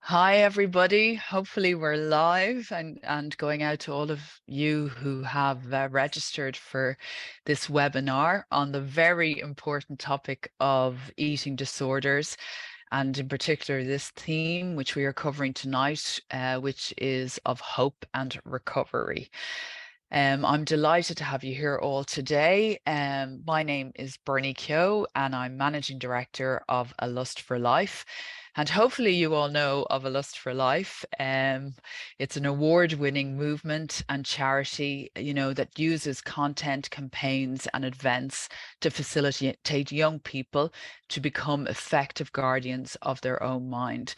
Hi, everybody. Hopefully, we're live and going out to all of you who have registered for this webinar on the very important topic of eating disorders, and in particular, this theme, which we are covering tonight, which is of hope and recovery. I'm delighted to have you here all today. My name is Bernie Keogh, and I'm Managing Director of A Lust for Life. And hopefully, you all know of A Lust for Life. It's an award-winning movement and charity, that uses content, campaigns, and events to facilitate young people to become effective guardians of their own mind.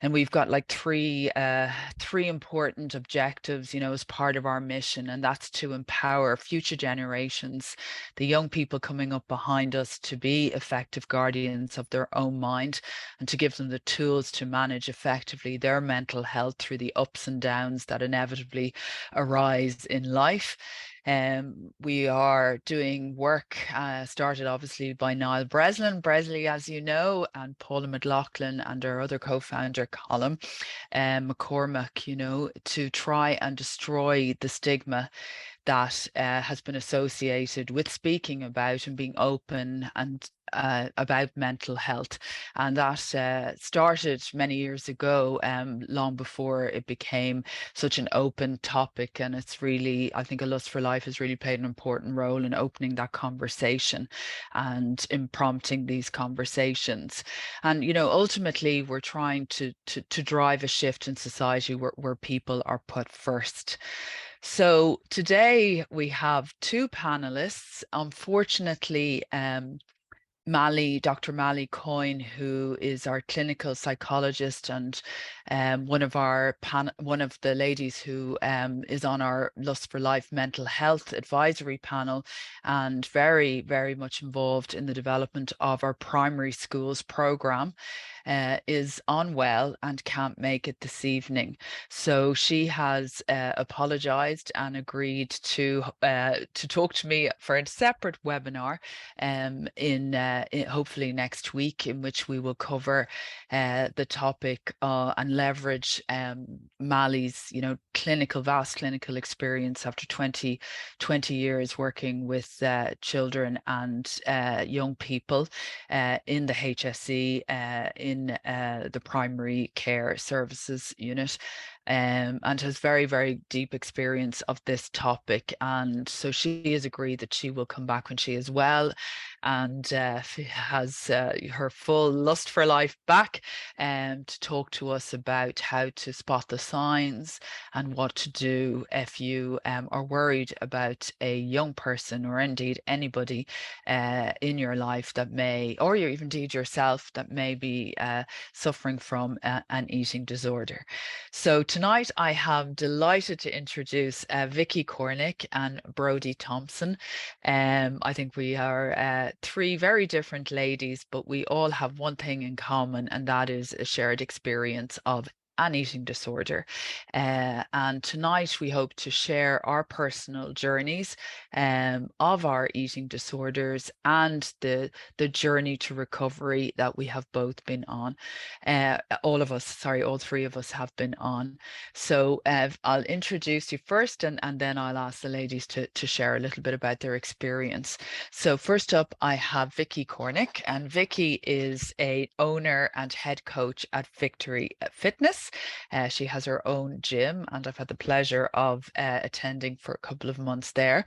And we've got like three important objectives, as part of our mission, and that's to empower future generations, the young people coming up behind us, to be effective guardians of their own mind, and to give them the tools to manage effectively their mental health through the ups and downs that inevitably arise in life. We are doing work started obviously by Niall Breslin, as you know, and Paula McLaughlin and our other co-founder, Colin McCormack, to try and destroy the stigma that has been associated with speaking about and being open and about mental health. And that started many years ago, long before it became such an open topic. And it's really, I think A Lust for Life has really played an important role in opening that conversation and in prompting these conversations. And, ultimately, we're trying to drive a shift in society where people are put first. So today we have two panelists. Unfortunately, Dr. Mally Coyne, who is our clinical psychologist and one of the ladies who is on our Lust for Life mental health advisory panel, and very, very much involved in the development of our primary schools program, is unwell and can't make it this evening. So she has apologized and agreed to talk to me for a separate webinar hopefully next week, in which we will cover the topic and leverage Mally's vast clinical experience after 20 years working with children and young people in the HSE, in the primary care services unit, and has very, very deep experience of this topic. And so she has agreed that she will come back when she is well and has her full Lust for Life back, to talk to us about how to spot the signs and what to do if you are worried about a young person, or indeed anybody in your life that may, or you even indeed yourself, that may be suffering from an eating disorder. So tonight I am delighted to introduce Vicky Cornick and Brodie Thompson. I think we are three very different ladies, but we all have one thing in common, and that is a shared experience of an eating disorder. And tonight we hope to share our personal journeys of our eating disorders and the journey to recovery that we have both been on. All three of us have been on. So I'll introduce you first, and then I'll ask the ladies to share a little bit about their experience. So first up, I have Vicky Cornick, and Vicky is a owner and head coach at Victory Fitness. She has her own gym, and I've had the pleasure of attending for a couple of months there.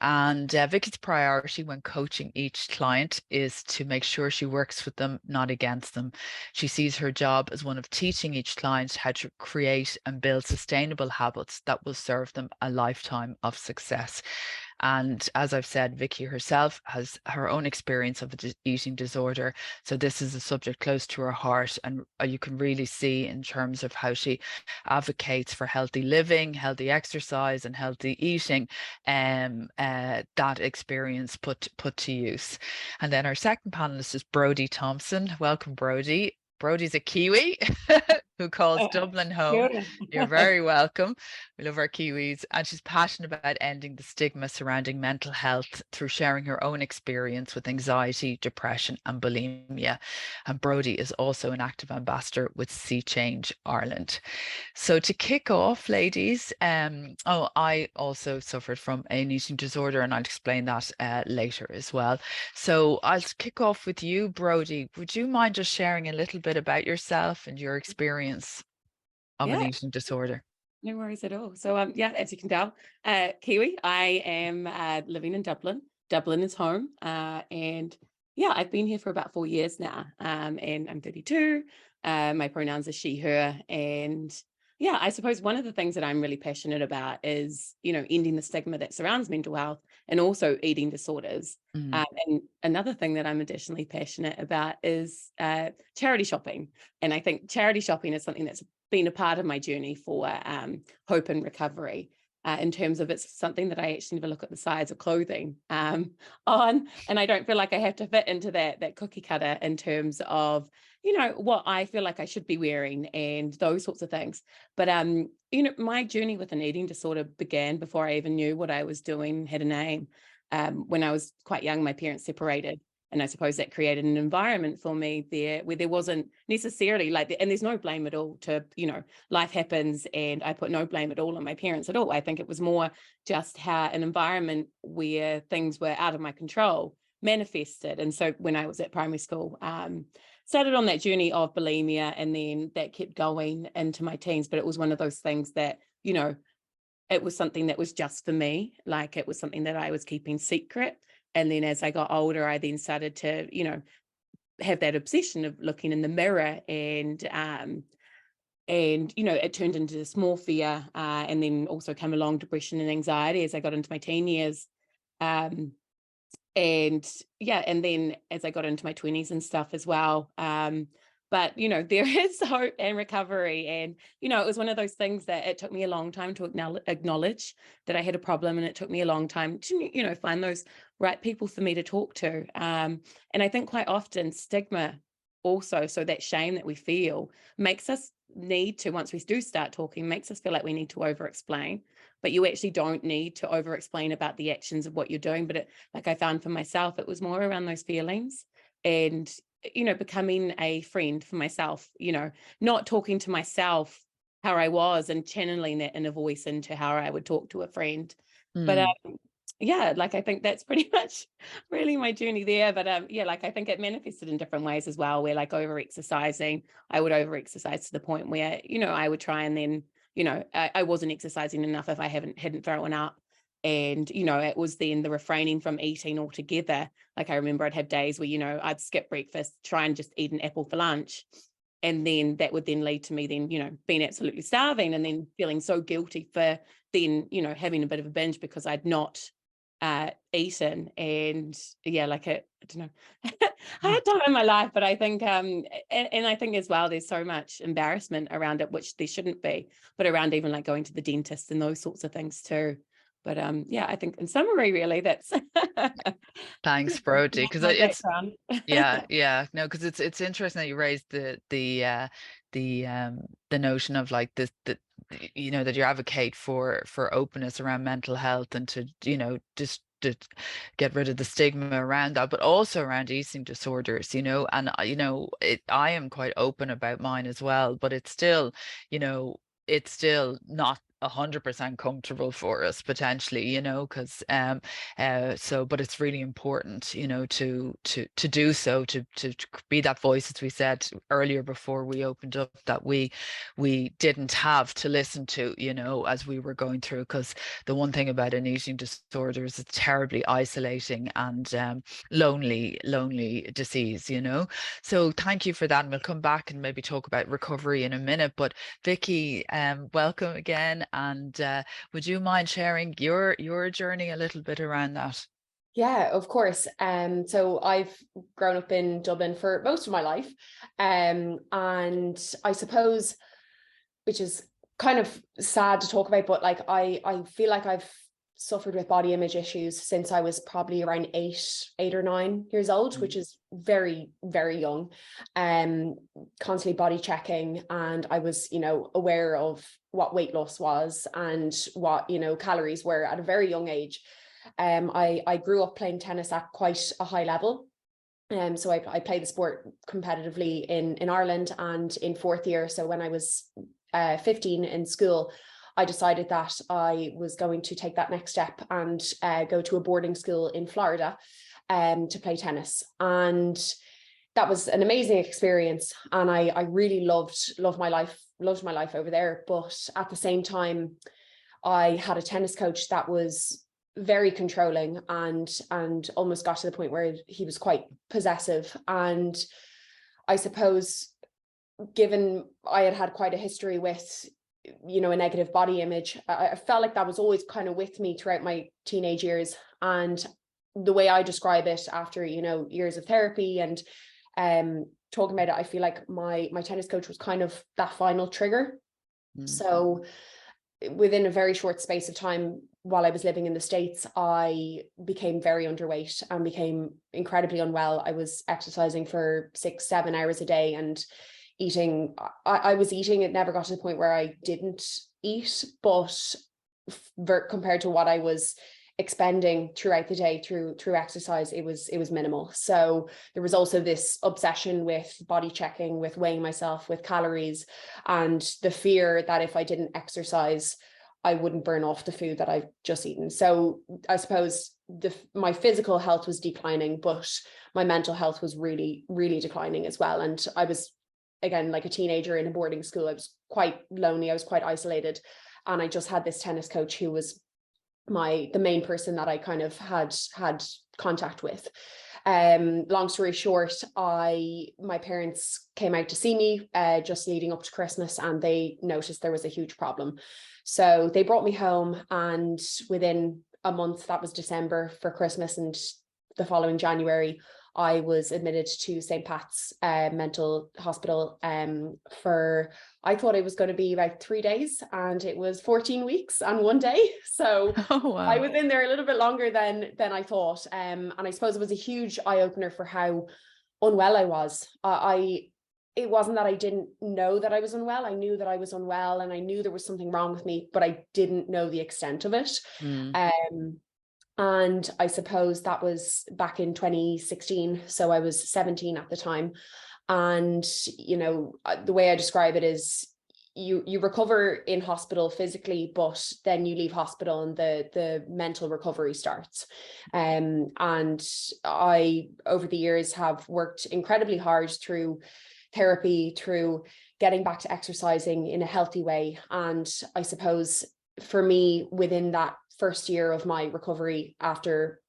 And Vicky's priority when coaching each client is to make sure she works with them, not against them. She sees her job as one of teaching each client how to create and build sustainable habits that will serve them a lifetime of success. And as I've said, Vicky herself has her own experience of an eating disorder. So this is a subject close to her heart. And you can really see in terms of how she advocates for healthy living, healthy exercise, and healthy eating, that experience put to use. And then our second panelist is Brodie Thompson. Welcome, Brodie. Brodie's a Kiwi. who calls Dublin home. You're very welcome. We love our Kiwis. And she's passionate about ending the stigma surrounding mental health through sharing her own experience with anxiety, depression, and bulimia. And Brodie is also an active ambassador with See Change Ireland. So to kick off, ladies, I also suffered from an eating disorder, and I'll explain that later as well. So I'll kick off with you, Brodie. Would you mind just sharing a little bit about yourself and your experience of an Yeah, eating disorder? no worries at all. So, yeah, as you can tell, Kiwi, I am living in Dublin. Dublin is home. And yeah, I've been here for about 4 years now. And I'm 32. My pronouns are she, her. And yeah, I suppose one of the things that I'm really passionate about is, ending the stigma that surrounds mental health and also eating disorders. Mm. And another thing that I'm additionally passionate about is charity shopping. And I think charity shopping is something that's been a part of my journey for hope and recovery. In terms of it's something that I actually never look at the size of clothing on, and I don't feel like I have to fit into that cookie cutter in terms of what I feel like I should be wearing and those sorts of things. But my journey with an eating disorder began before I even knew what I was doing, had a name. When I was quite young, my parents separated. And I suppose that created an environment for me there where there wasn't necessarily and there's no blame at all to, life happens, and I put no blame at all on my parents at all. I think it was more just how an environment where things were out of my control manifested. And so when I was at primary school, started on that journey of bulimia, and then that kept going into my teens. But it was one of those things that, it was something that was just for me. Like it was something that I was keeping secret. And then as I got older, I then started to, have that obsession of looking in the mirror, and it turned into dysmorphia, and then also came along depression and anxiety as I got into my teen years. And yeah, and then as I got into my 20s and stuff as well. But there is hope and recovery. And it was one of those things that it took me a long time to acknowledge that I had a problem, and it took me a long time to find those right people for me to talk to. And I think quite often stigma also, so that shame that we feel, makes us need to, once we do start talking, makes us feel like we need to over explain. But you actually don't need to over explain about the actions of what you're doing. But like I found for myself, it was more around those feelings, and becoming a friend for myself, not talking to myself how I was and channeling that inner voice into how I would talk to a friend. But Mm. yeah, like I think that's pretty much really my journey there. But yeah, like I think it manifested in different ways as well, where like over exercising, I would over exercise to the point where, I would try, and then, I wasn't exercising enough if I hadn't thrown up. And, it was then the refraining from eating altogether. Like I remember I'd have days where, I'd skip breakfast, try and just eat an apple for lunch. And then that would then lead to me then, being absolutely starving, and then feeling so guilty for then, having a bit of a binge because I'd not eaten. And yeah, like I don't know, hard time in my life. But I think and I think as well, there's so much embarrassment around it, which there shouldn't be, but around even like going to the dentist and those sorts of things too. But yeah, I think in summary, really, that's Thanks, Brodie, because my it's background. yeah, no, because it's interesting that you raised the notion of like this, that that you advocate for openness around mental health, and to just to get rid of the stigma around that, but also around eating disorders, and I am quite open about mine as well, but you know it's still not 100% comfortable for us potentially, because but it's really important, to do so, to be that voice, as we said earlier before we opened up, that we didn't have to listen to, as we were going through. Because the one thing about an eating disorder is it's terribly isolating and lonely disease, So thank you for that, and we'll come back and maybe talk about recovery in a minute. But Vicky, welcome again, and would you mind sharing your journey a little bit around that? Yeah, of course. So I've grown up in Dublin for most of my life. And I suppose, which is kind of sad to talk about, but like I feel like I've suffered with body image issues since I was probably around 8 or 9 years old, which is very, very young. Constantly body checking, and I was, you know, aware of what weight loss was and what, you know, calories were at a very young age. I grew up playing tennis at quite a high level. So I played the sport competitively in Ireland and in 4th year. So when I was 15 in school, I decided that I was going to take that next step and go to a boarding school in Florida to play tennis. And that was an amazing experience. And I really loved my life over there. But at the same time, I had a tennis coach that was very controlling and almost got to the point where he was quite possessive. And I suppose, given I had quite a history with, you know, a negative body image, I felt like that was always kind of with me throughout my teenage years. And the way I describe it, after, you know, years of therapy and talking about it, I feel like my tennis coach was kind of that final trigger. So within a very short space of time, while I was living in the States, I became very underweight and became incredibly unwell. I was exercising for 6-7 hours a day and eating. I was eating. It never got to the point where I didn't eat, but compared to what I was expending throughout the day through exercise, it was minimal. So there was also this obsession with body checking, with weighing myself, with calories, and the fear that if I didn't exercise, I wouldn't burn off the food that I've just eaten. So I suppose my physical health was declining, but my mental health was really, really declining as well. And I was, again, like a teenager in a boarding school. I was quite lonely. I was quite isolated. And I just had this tennis coach who was the main person that I kind of had contact with. Long story short, my parents came out to see me just leading up to Christmas, and they noticed there was a huge problem. So they brought me home, and within a month, that was December for Christmas, and the following January, I was admitted to St. Pat's mental hospital for, I thought it was going to be about 3 days, and it was 14 weeks and 1 day. So wow. I was in there a little bit longer than I thought. And I suppose it was a huge eye-opener for how unwell I was. It wasn't that I didn't know that I was unwell. I knew that I was unwell, and I knew there was something wrong with me, but I didn't know the extent of it. And I suppose that was back in 2016. So I was 17 at the time. And, you know, the way I describe it is you recover in hospital physically, but then you leave hospital and the mental recovery starts. And I, over the years, have worked incredibly hard through therapy, through getting back to exercising in a healthy way. And I suppose for me, within that first year of my recovery after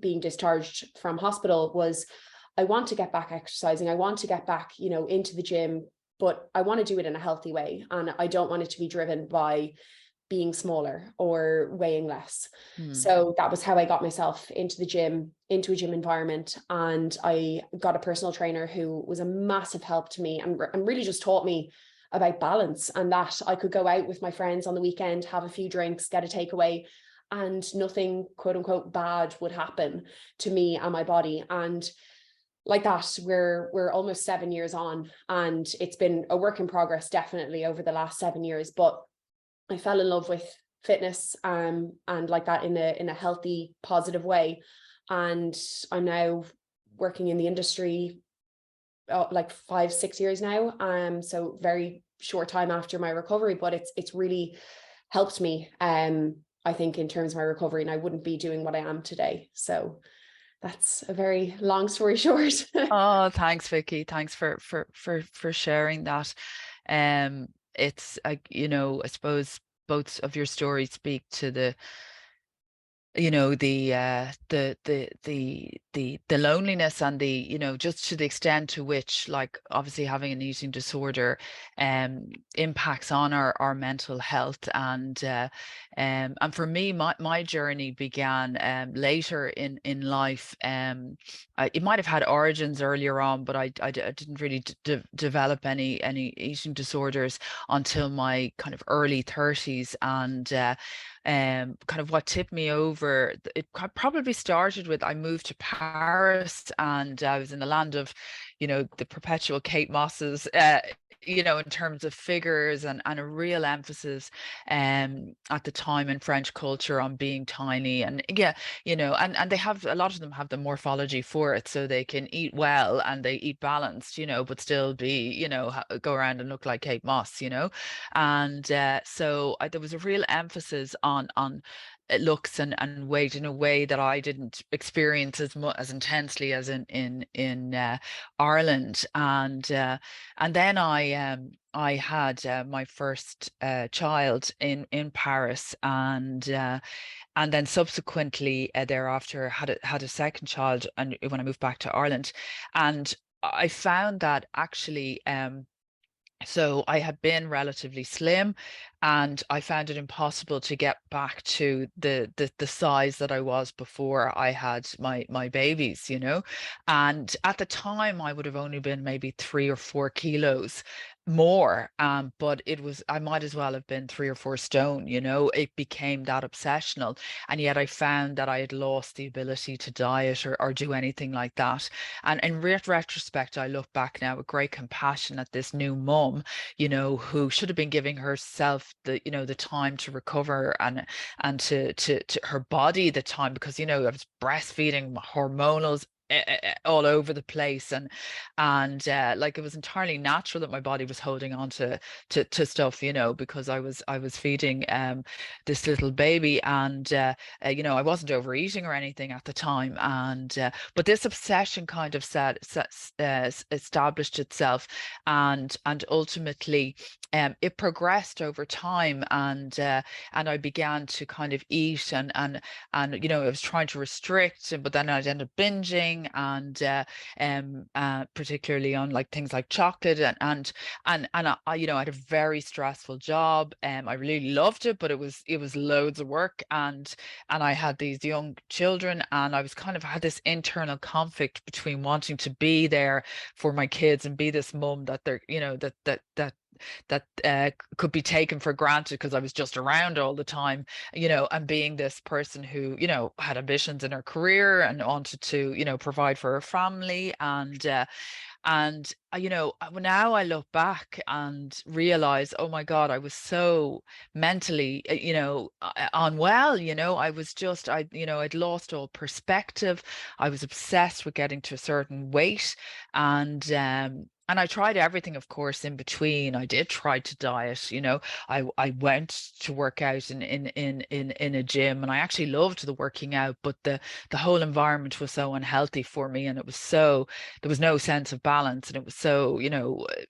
being discharged from hospital, was I want to get back exercising. I want to get back, you know, into the gym, but I want to do it in a healthy way. And I don't want it to be driven by being smaller or weighing less. So that was how I got myself into the gym, into a gym environment. And I got a personal trainer who was a massive help to me and really just taught me about balance, and that I could go out with my friends on the weekend, have a few drinks, get a takeaway, and nothing, quote unquote, bad would happen to me and my body. And like that, we're almost 7 years on, and it's been a work in progress, definitely, over the last 7 years. But I fell in love with fitness and like that in a healthy, positive way. And I'm now working in the industry like 5-6 years now. So very short time after my recovery, but it's really helped me, I think, in terms of my recovery, and I wouldn't be doing what I am today. So that's a very long story short. Oh, thanks, Vicky. Thanks for sharing that. It's you know, I suppose both of your stories speak to the, you know, the loneliness and the, you know, just to the extent to which, like, obviously having an eating disorder impacts on our mental health. And for me, my journey began later in life. It might have had origins earlier on, but I didn't really develop any eating disorders until my kind of early 30s. And kind of what tipped me over, it probably started with, I moved to Paris, and I was in the land of, the perpetual Kate Mosses, in terms of figures, and a real emphasis at the time in French culture on being tiny. And yeah, and they have, a lot of them have the morphology for it, so they can eat well and they eat balanced, but still be, go around and look like Kate Moss, and so there was a real emphasis on looks and weight in a way that I didn't experience as intensely as in Ireland. And then I had my first child in Paris, and then subsequently thereafter had a second child, and when I moved back to Ireland. And I found that actually so I had been relatively slim, and I found it impossible to get back to the size that I was before I had my babies, And at the time, I would have only been maybe 3 or 4 kilos more, but I might as well have been 3 or 4 stone. It became that obsessional, and yet I found that I had lost the ability to diet or do anything like that. And in retrospect, I look back now with great compassion at this new mum, who should have been giving herself the time to recover, and to her body the time, because I was breastfeeding, hormonals all over the place, and like, it was entirely natural that my body was holding on to stuff, because I was feeding this little baby, and I wasn't overeating or anything at the time, and but this obsession kind of established itself, and ultimately it progressed over time, and I began to kind of eat, and I was trying to restrict, but then I'd end up binging, and particularly on like things like chocolate, and I, I had a very stressful job. I really loved it, but it was loads of work, and I had these young children, and I was kind of had this internal conflict between wanting to be there for my kids and be this mum that they're, that could be taken for granted because I was just around all the time, and being this person who, had ambitions in her career and wanted to, provide for her family. Now I look back and realize, oh my God, I was so mentally, unwell. I was just, I'd lost all perspective. I was obsessed with getting to a certain weight, and I tried everything, of course, in between. I did try to diet, I went to work out in a gym, and I actually loved the working out, but the whole environment was so unhealthy for me, and there was no sense of balance, and it was so,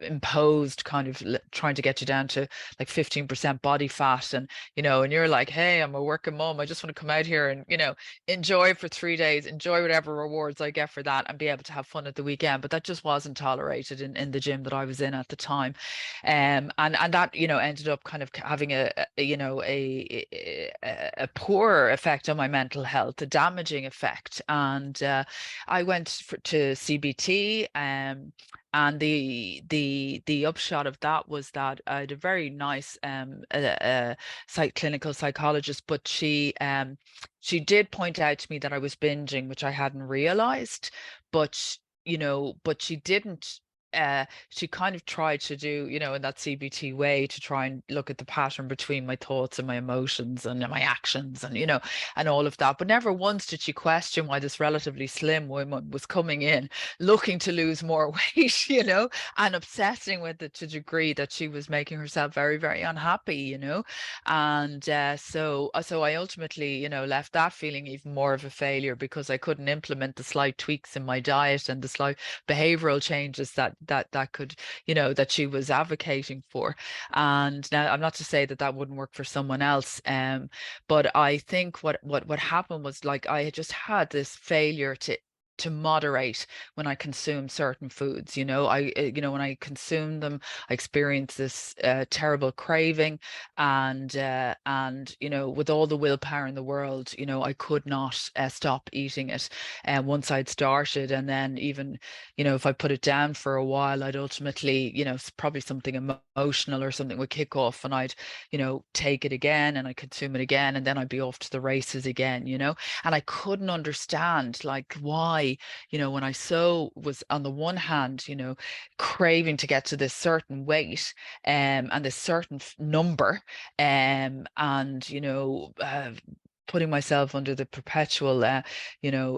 imposed, kind of trying to get you down to like 15% body fat, and you're like, hey, I'm a working mom, I just want to come out here and, enjoy for 3 days, enjoy whatever rewards I get for that, and be able to have fun at the weekend. But that just wasn't tolerated in the gym that I was in at the time. And that, ended up kind of having a poor effect on my mental health, a damaging effect. And I went to CBT, and the upshot of that was that I had a very nice clinical psychologist, but she did point out to me that I was binging, which I hadn't realized, but but she didn't. She kind of tried to do, in that CBT way, to try and look at the pattern between my thoughts and my emotions and my actions, and and all of that. But never once did she question why this relatively slim woman was coming in looking to lose more weight, and obsessing with it to a degree that she was making herself very, very unhappy, And so I ultimately, left that feeling even more of a failure, because I couldn't implement the slight tweaks in my diet and the slight behavioral changes that could, that she was advocating for. And now, I'm not to say that wouldn't work for someone else, but I think what happened was, like, I had just had this failure to to moderate when I consume certain foods. When I consume them, I experience this terrible craving, and with all the willpower in the world, I could not stop eating it. And once I'd started, and then even, if I put it down for a while, I'd ultimately, probably something emotional or something would kick off, and I'd, take it again, and I consume it again, and then I'd be off to the races again, and I couldn't understand like why, when I was on the one hand, craving to get to this certain weight, and this certain number, and putting myself under the perpetual,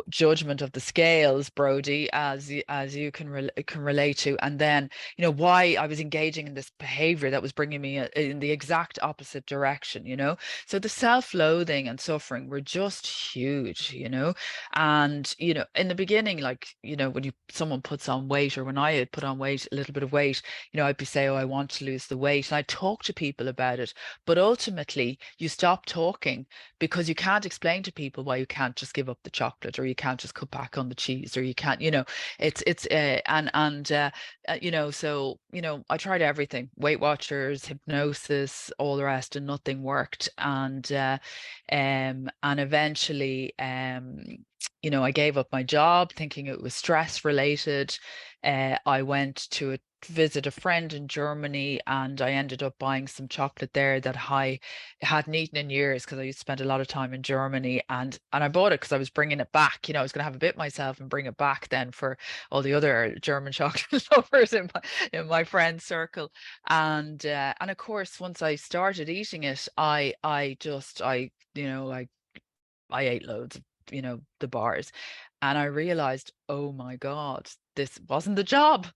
judgment of the scales, Brodie, as you can relate to, and then, why I was engaging in this behavior that was bringing me in the exact opposite direction, So the self-loathing and suffering were just huge, and in the beginning, like, when someone puts on weight, or when I had put on weight, a little bit of weight, I'd be saying, oh, I want to lose the weight, and I talk to people about it, but ultimately you stop talking, because you can't explain to people why you can't just give up the chocolate, or you can't just cut back on the cheese, or you can't, so I tried everything: Weight Watchers, hypnosis, all the rest, and nothing worked. And eventually, I gave up my job thinking it was stress related. I went to visit a friend in Germany, and I ended up buying some chocolate there that I hadn't eaten in years, because I used to spend a lot of time in Germany, and I bought it because I was bringing it back. I was going to have a bit myself and bring it back then for all the other German chocolate lovers in my friend circle. And of course, once I started eating it, I ate loads of, the bars, and I realized, oh my God, this wasn't the job.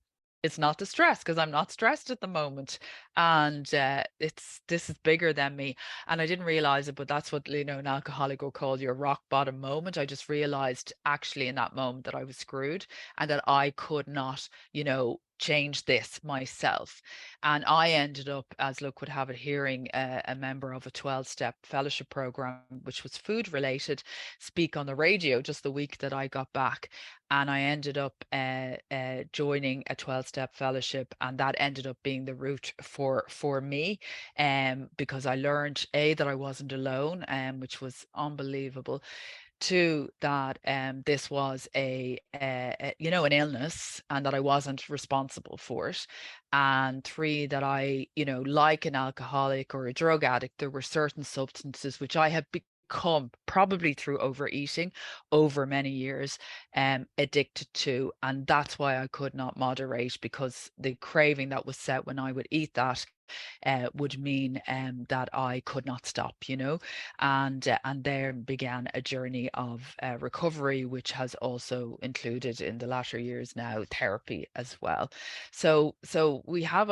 It's not the stress, because I'm not stressed at the moment, and this is bigger than me. And I didn't realize it, but that's what, an alcoholic will call your rock bottom moment. I just realized actually in that moment that I was screwed, and that I could not, change this myself. And I ended up, as luck would have it, hearing a member of a 12-step fellowship program, which was food related, speak on the radio just the week that I got back. And I ended up joining a 12-step fellowship, and that ended up being the route for me, because I learned, A, that I wasn't alone, which was unbelievable. Two, that this was an illness, and that I wasn't responsible for it. And three, that I, like an alcoholic or a drug addict, there were certain substances which I had become, probably through overeating over many years, addicted to. And that's why I could not moderate, because the craving that was set when I would eat that would mean that I could not stop, and there began a journey of recovery, which has also included, in the latter years now, therapy as well. So we have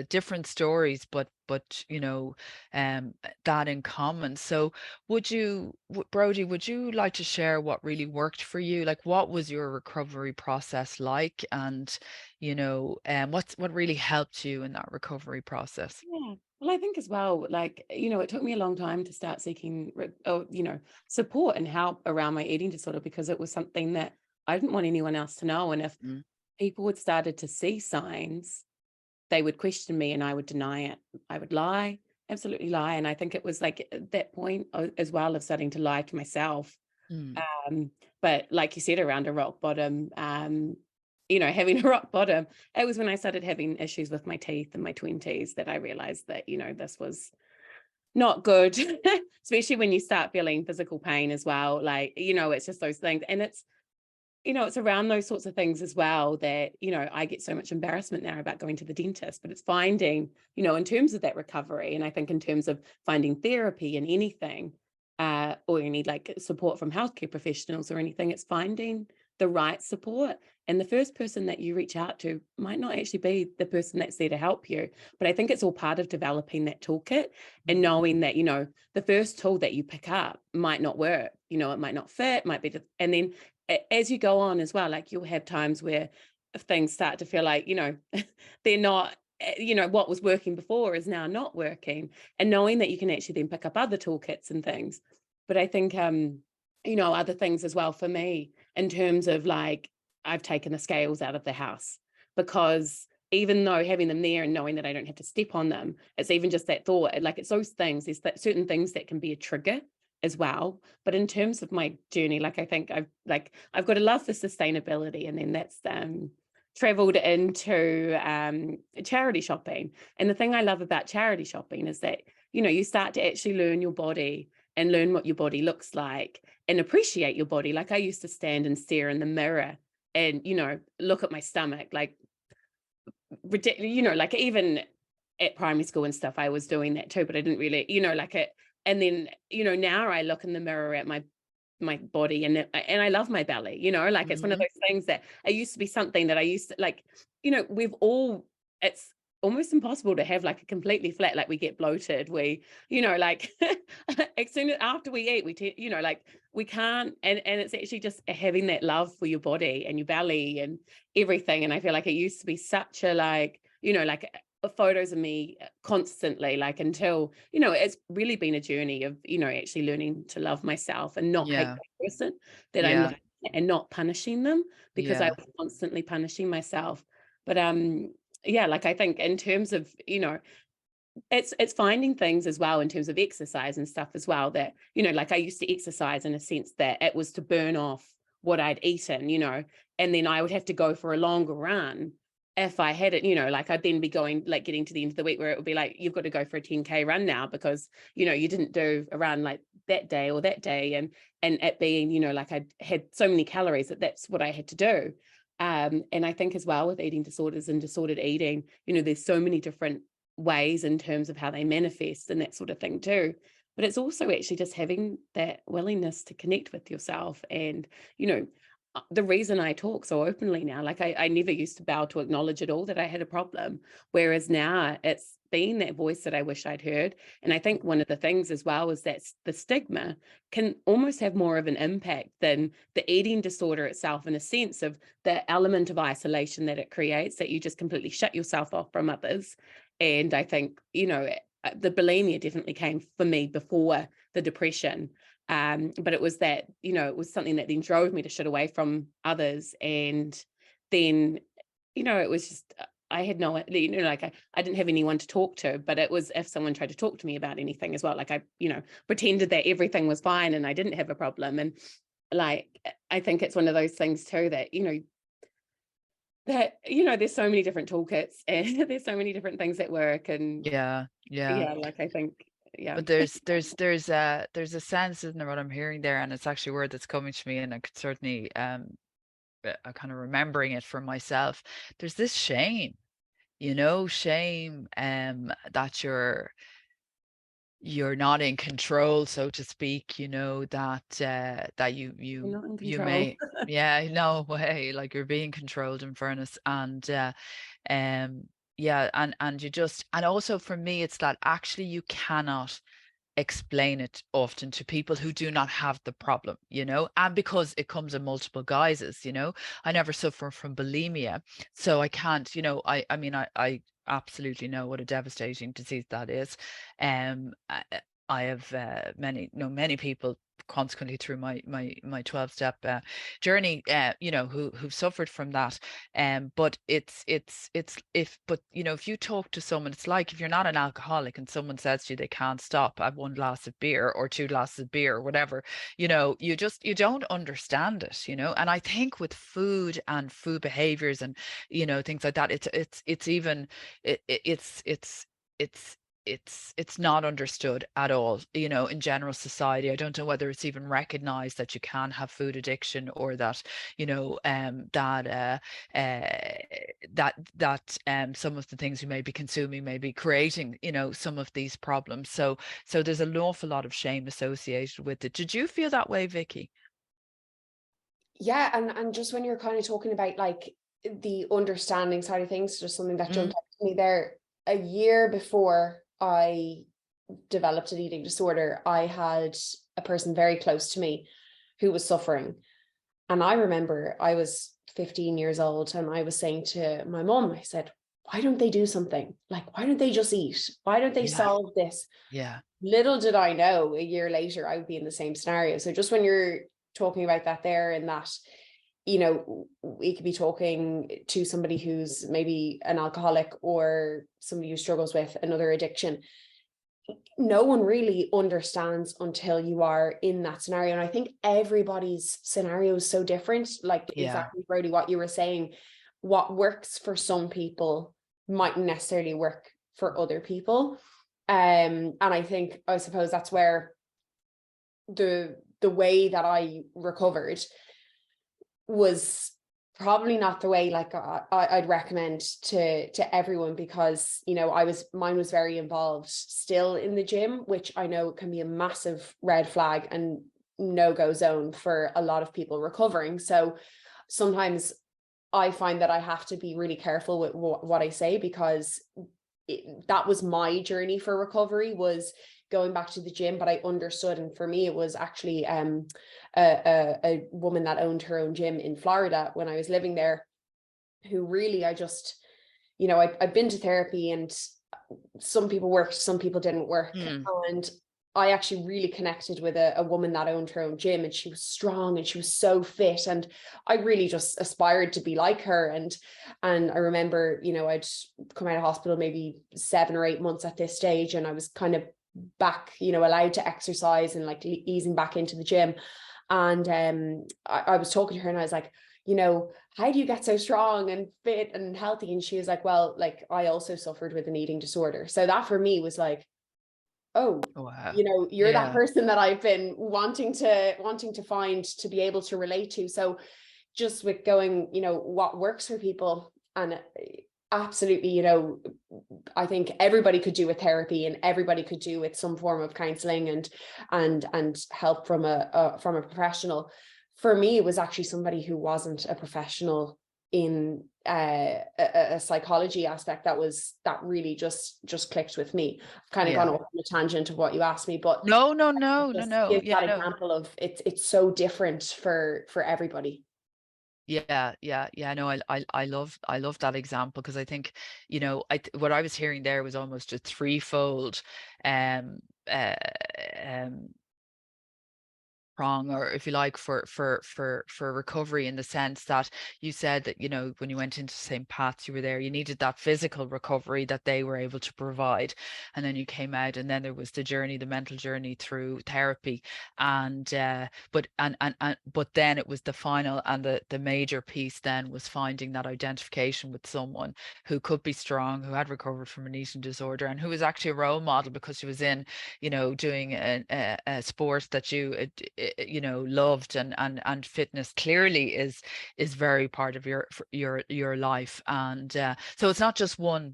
different stories, but that in common. So Brodie, would you like to share what really worked for you? Like, what was your recovery process like? And what really helped you in that recovery process? Yeah. Well, I think as well, like, it took me a long time to start seeking, support and help around my eating disorder, because it was something that I didn't want anyone else to know. And if people had started to see signs, they would question me, and I would deny it. I would lie, absolutely lie. And I think it was like at that point as well of starting to lie to myself. But like you said, around a rock bottom, having a rock bottom, it was when I started having issues with my teeth in my 20s that I realized that, this was not good, especially when you start feeling physical pain as well. Like, it's just those things. And it's around those sorts of things as well that, I get so much embarrassment now about going to the dentist, but it's finding, in terms of that recovery, and I think in terms of finding therapy and anything, or you need like support from healthcare professionals or anything, it's finding the right support. And the first person that you reach out to might not actually be the person that's there to help you. But I think it's all part of developing that toolkit and knowing that, the first tool that you pick up might not work, it might not fit, might be, and then as you go on as well, like you'll have times where things start to feel like, they're not, what was working before is now not working, and knowing that you can actually then pick up other toolkits and things. But I think, other things as well for me, in terms of like, I've taken the scales out of the house, because even though having them there and knowing that I don't have to step on them, it's even just that thought, like it's those things, there's certain things that can be a trigger as well. But in terms of my journey, like I think I've got a love for sustainability, and then that's traveled into charity shopping. And the thing I love about charity shopping is that, you know, you start to actually learn your body and learn what your body looks like and appreciate your body. Like I used to stand and stare in the mirror and, you know, look at my stomach, like, you know, like even at primary school and stuff, I was doing that too, but I didn't really, you know, like it. And then, you know, now I look in the mirror at my body and I love my belly, you know, like it's one of those things that it used to be something that I used to like, you know, it's almost impossible to have like a completely flat, like we get bloated, we, you know, like as soon as after we eat, you know, like we can't, and it's actually just having that love for your body and your belly and everything. And I feel like it used to be such a like, you know, like photos of me constantly, like until, you know, it's really been a journey of, you know, actually learning to love myself and not hate the person that I'm looking at and not punishing them, because I was constantly punishing myself. But yeah, like I think in terms of, you know, it's finding things as well in terms of exercise and stuff as well, that, you know, like I used to exercise in a sense that it was to burn off what I'd eaten, you know, and then I would have to go for a longer run if I had it, you know, like I'd then be going, like getting to the end of the week where it would be like, you've got to go for a 10K run now because, you know, you didn't do a run like that day or that day. And it being, you know, like I had so many calories that's what I had to do. And I think as well with eating disorders and disordered eating, you know, there's so many different ways in terms of how they manifest and that sort of thing too. But it's also actually just having that willingness to connect with yourself. And, you know, the reason I talk so openly now, like I never used to bow to acknowledge at all that I had a problem, whereas now it's been that voice that I wish I'd heard. And I think one of the things as well is that the stigma can almost have more of an impact than the eating disorder itself, in a sense of the element of isolation that it creates, that you just completely shut yourself off from others. And I think, you know, the bulimia definitely came for me before the depression. But it was that, you know, it was something that then drove me to shut away from others. And then, you know, it was just, I had no, you know, like I didn't have anyone to talk to, but it was if someone tried to talk to me about anything as well, like I, you know, pretended that everything was fine and I didn't have a problem. And like, I think it's one of those things too that, you know, there's so many different toolkits and there's so many different things that work. And yeah like I think, but there's a sense, isn't there, what I'm hearing there, and it's actually a word that's coming to me, and I could certainly I'm kind of remembering it for myself. There's this shame, you know, that you're not in control, so to speak, you know, that that you not in you control. may no way, like you're being controlled, in fairness. And yeah, and you just, and also for me it's that actually you cannot explain it often to people who do not have the problem, you know, and because it comes in multiple guises, you know. I never suffer from bulimia, so I can't, you know, I mean, I absolutely know what a devastating disease that is. I have many people consequently through my 12-step journey, you know, who've suffered from that. But it's but you know, if you talk to someone, it's like if you're not an alcoholic and someone says to you they can't stop at 1 glass of beer or 2 glasses of beer or whatever, you know, you don't understand it, you know. And I think with food and food behaviors and, you know, things like that, it's even it's not understood at all, you know, in general society. I don't know whether it's even recognized that you can have food addiction, or that, you know, that some of the things you may be consuming may be creating, you know, some of these problems. So there's an awful lot of shame associated with it. Did you feel that way, Vicky? Yeah, and just when you're kind of talking about like the understanding side of things, just something that jumped out to me there. A year before I developed an eating disorder, I had a person very close to me who was suffering. And I remember I was 15 years old and I was saying to my mom, I said, why don't they do something? Like, why don't they just eat? Why don't they solve this? Yeah. Little did I know, a year later, I would be in the same scenario. So just when you're talking about that there, and that you know, we could be talking to somebody who's maybe an alcoholic or somebody who struggles with another addiction. No one really understands until you are in that scenario. And I think everybody's scenario is so different. Like exactly, Brodie, what you were saying, what works for some people mightn't necessarily work for other people. And I suppose that's where the way that I recovered was probably not the way like I'd recommend to everyone, because, you know, mine was very involved still in the gym, which I know can be a massive red flag and no-go zone for a lot of people recovering. So sometimes I find that I have to be really careful with what I say, because that was my journey for recovery, was going back to the gym. But I understood, and for me it was actually a woman that owned her own gym in Florida when I was living there, who really, I just, you know, I've been to therapy, and some people worked, some people didn't work. And I actually really connected with a woman that owned her own gym, and she was strong and she was so fit, and I really just aspired to be like her. And I remember, you know, I'd come out of hospital maybe 7 or 8 months at this stage, and I was kind of back, you know, allowed to exercise and like easing back into the gym. And I was talking to her, and I was like, you know, how do you get so strong and fit and healthy? And she was like, well, like, I also suffered with an eating disorder. So that for me was like, oh, wow. You know, you're that person that I've been wanting to find, to be able to relate to. So just with going, you know, what works for people. And absolutely, you know, I think everybody could do with therapy, and everybody could do with some form of counseling and help from a professional. For me, it was actually somebody who wasn't a professional in a psychology aspect that really just clicked with me. I've kind of gone off on a tangent of what you asked me, but no. Give that example of it's so different for everybody. No, I love that example, because I think, you know, what I was hearing there was almost a threefold um prong, or if you like, for recovery, in the sense that you said that, you know, when you went into the same paths you were there, you needed that physical recovery that they were able to provide, and then you came out, and then there was the journey, the mental journey through therapy, and but then it was the final and the major piece then was finding that identification with someone who could be strong, who had recovered from an eating disorder, and who was actually a role model, because she was in, you know, doing a sport that you know, loved, and fitness clearly is very part of your life. And so it's not just one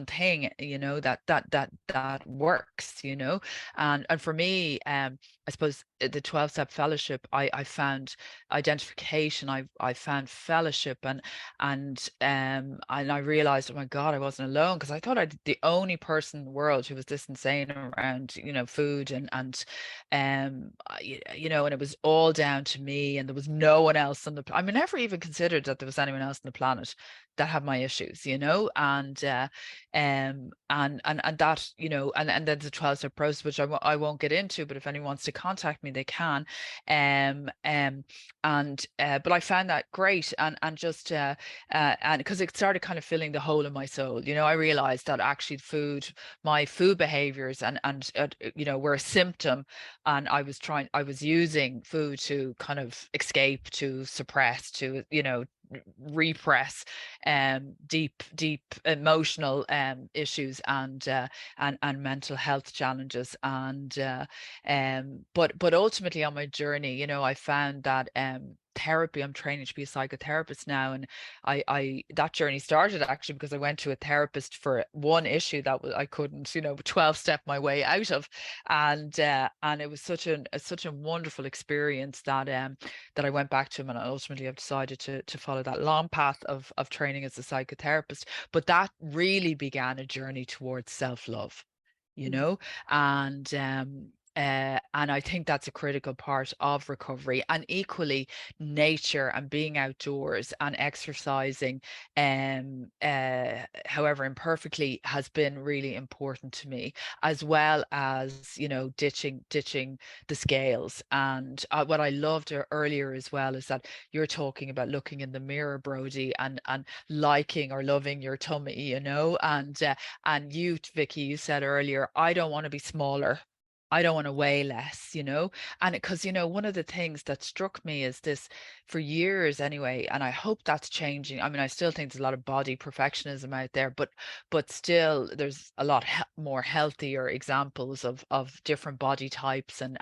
thing, you know, that works, you know. And for me, I suppose the 12-step fellowship, I found identification, I found fellowship, and I realized, oh my God, I wasn't alone, because I thought I was the only person in the world who was this insane around, you know, food, and you know, and it was all down to me, and there was no one else on the, I mean, never even considered that there was anyone else on the planet that had my issues, you know. And that, you know, and then the 12-step process, which I won't get into, but if anyone wants to contact me, they can. But I found that great, and just and because it started kind of filling the hole in my soul, you know. I realized that actually my food behaviors and you know, were a symptom, and I was using food to kind of escape, to suppress, to, you know, repress deep emotional issues, and mental health challenges. And but ultimately on my journey, you know, I found that therapy, I'm training to be a psychotherapist now, and I that journey started actually because I went to a therapist for one issue that I couldn't, you know, 12-step my way out of. And it was such a wonderful experience that I went back to him, and ultimately I've decided to follow that long path of training as a psychotherapist. But that really began a journey towards self-love, you know. And And I think that's a critical part of recovery. And equally, nature and being outdoors and exercising, however imperfectly, has been really important to me, as well as, you know, ditching the scales. And what I loved earlier as well is that you're talking about looking in the mirror, Brodie, and liking or loving your tummy, you know. And you, Vicky, you said earlier, I don't want to be smaller. I don't want to weigh less, you know. And because, you know, one of the things that struck me is this for years anyway, and I hope that's changing. I mean, I still think there's a lot of body perfectionism out there, but still there's a lot more healthier examples of different body types. And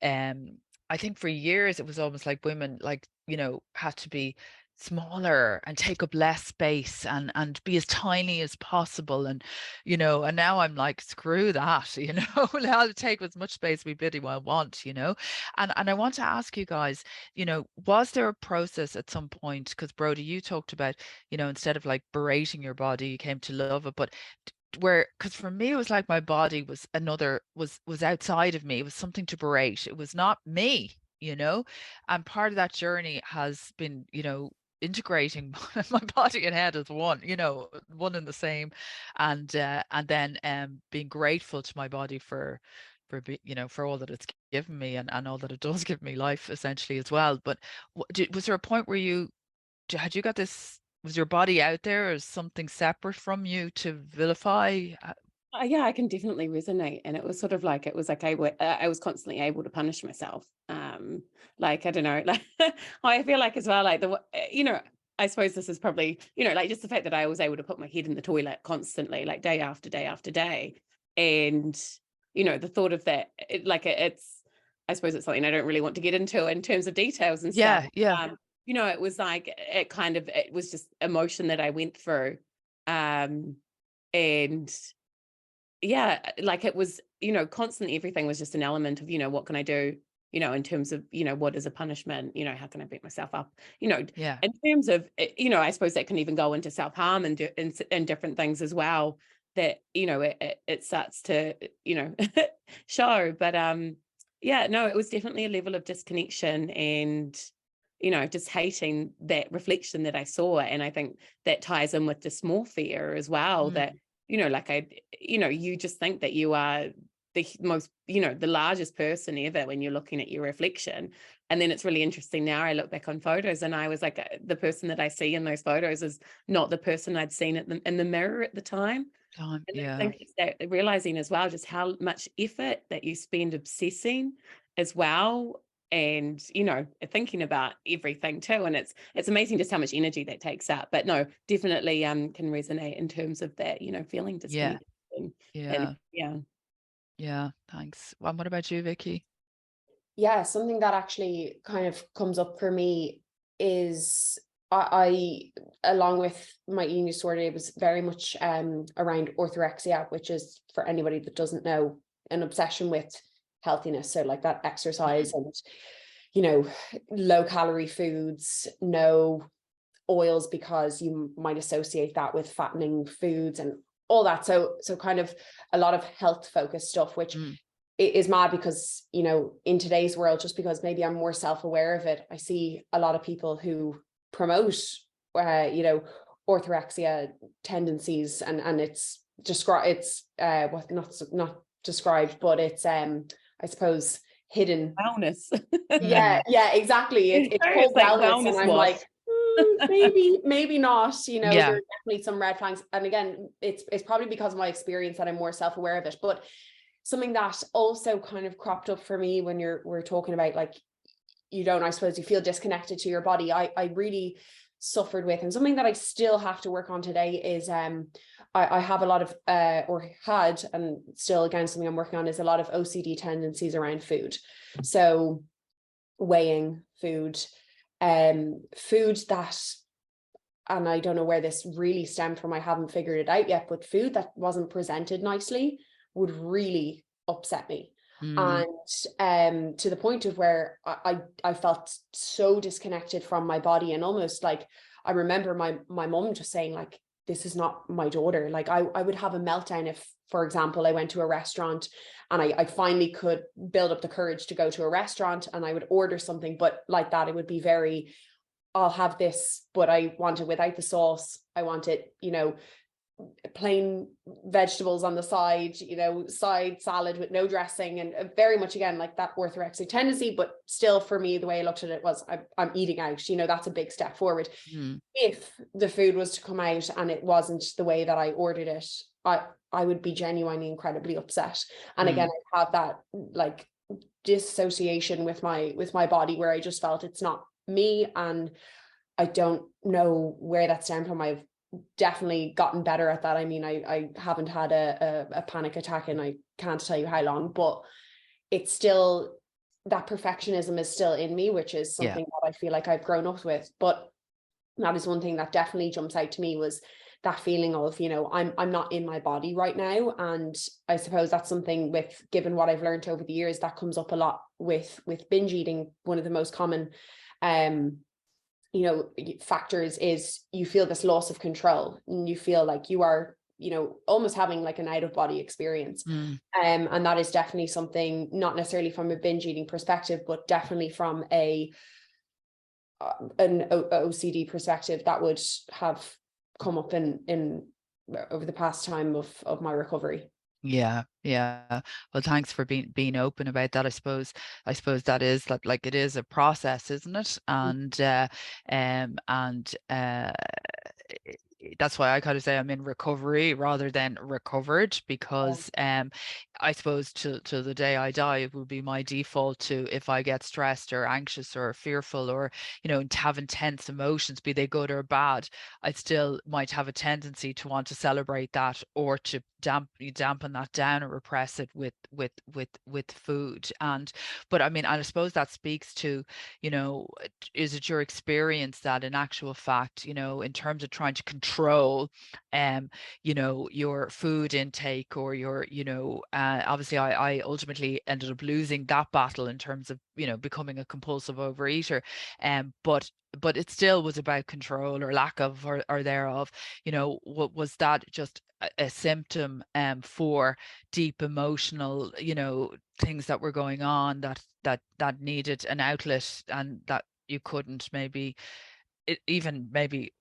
I think for years it was almost like women, like, you know, had to be smaller and take up less space and be as tiny as possible. And, you know, and now I'm like, screw that, you know. I'll take as much space we bloody well want, you know. And I want to ask you guys, you know, was there a process at some point? Because Brodie, you talked about, you know, instead of like berating your body, you came to love it. But where, because for me it was like my body was was outside of me. It was something to berate. It was not me, you know. And part of that journey has been, you know, integrating my body and head as one, you know, one and the same. And then being grateful to my body for you know, for all that it's given me, and all that it does give me, life essentially as well. But was there a point where had you got this, was your body out there as something separate from you to vilify? Yeah, I can definitely resonate. And it was sort of like, it was like I was constantly able to punish myself. Like, I don't know, like I feel like as well, like you know, I suppose this is probably, you know, like just the fact that I was able to put my head in the toilet constantly, like day after day after day. And, you know, the thought of that, it's, I suppose it's something I don't really want to get into in terms of details and stuff. Yeah. You know, it was like, it was just emotion that I went through. And yeah, like it was, you know, constantly everything was just an element of, you know, what can I do, you know, in terms of, you know, what is a punishment, you know, how can I beat myself up, you know, Yeah. in terms of, you know, I suppose that can even go into self-harm and different things as well, that, you know, it starts to, you know, show. But yeah, no, it was definitely a level of disconnection and, you know, just hating that reflection that I saw. And I think that ties in with dysmorphia as well, that, you know, like you know, you just think that you are the most, you know, the largest person ever when you're looking at your reflection. And then it's really interesting now, I look back on photos and I was like, the person that I see in those photos is not the person I'd seen in the mirror at the time. And Yeah. I think it's that realizing as well, just how much effort that you spend obsessing as well. And, you know, thinking about everything too. And it's amazing just how much energy that takes up. But no, definitely can resonate in terms of that, you know, feeling Yeah. disconnected. Yeah. And Yeah. Thanks. Well, what about you, Vicky? Yeah, something that actually kind of comes up for me is I along with my eating disorder, it was very much around orthorexia, which is, for anybody that doesn't know, an obsession with healthiness. So like that exercise and, you know, low calorie foods, no oils, because you might associate that with fattening foods and all that. So kind of a lot of health focused stuff, which it is mad because, you know, in today's world, just because maybe I'm more self-aware of it, I see a lot of people who promote, you know, orthorexia tendencies, and it's not described, but it's I suppose hidden wellness. yeah exactly, it's called like wellness, and I'm wash. like maybe not, you know. There are definitely some red flags, and again, it's probably because of my experience that I'm more self-aware of it. But something that also kind of cropped up for me when we're talking about, like, you don't, I suppose, you feel disconnected to your body. I really suffered with, and something that I still have to work on today is I have a lot of or had, and still again something I'm working on, is a lot of OCD tendencies around food. So weighing food that, and I don't know where this really stemmed from, I haven't figured it out yet, but food that wasn't presented nicely would really upset me. And to the point of where I felt so disconnected from my body, and almost like, I remember my mom just saying, like, this is not my daughter. Like I would have a meltdown if, for example, I went to a restaurant and I finally could build up the courage to go to a restaurant and I would order something, but like that, it would be very, I'll have this, but I want it without the sauce. I want it, you know, plain vegetables on the side, you know, side salad with no dressing, and very much again like that orthorexic tendency. But still, for me, the way I looked at it was I'm eating out, you know, that's a big step forward. If the food was to come out and it wasn't the way that I ordered it, I would be genuinely incredibly upset. And again, I have that like disassociation with my body, where I just felt it's not me, and I don't know where that stemmed from. I've definitely gotten better at that. I mean, I haven't had a panic attack and I can't tell you how long, but it's still, that perfectionism is still in me, which is something that I feel like I've grown up with. But that is one thing that definitely jumps out to me, was that feeling of, you know, I'm not in my body right now. And I suppose that's something, with given what I've learned over the years, that comes up a lot with binge eating. One of the most common you know, factors is you feel this loss of control, and you feel like you are, you know, almost having like an out of body experience. And that is definitely something, not necessarily from a binge eating perspective, but definitely from an OCD perspective, that would have come up in over the past time of my recovery. Yeah. Well, thanks for being open about that. I suppose that is that, like, it is a process, isn't it? And that's why I kind of say I'm in recovery rather than recovered, because I suppose till the day I die, it will be my default to, if I get stressed or anxious or fearful, or, you know, to have intense emotions, be they good or bad, I still might have a tendency to want to celebrate that, or to dampen that down or repress it with food. But I mean, and I suppose that speaks to, you know, is it your experience that in actual fact, you know, in terms of trying to control you know, your food intake, or your, you know, obviously I ultimately ended up losing that battle in terms of, you know, becoming a compulsive overeater, but it still was about control, or lack of, or thereof. You know, what was that just a symptom for deep emotional, you know, things that were going on that needed an outlet, and that you couldn't maybe even maybe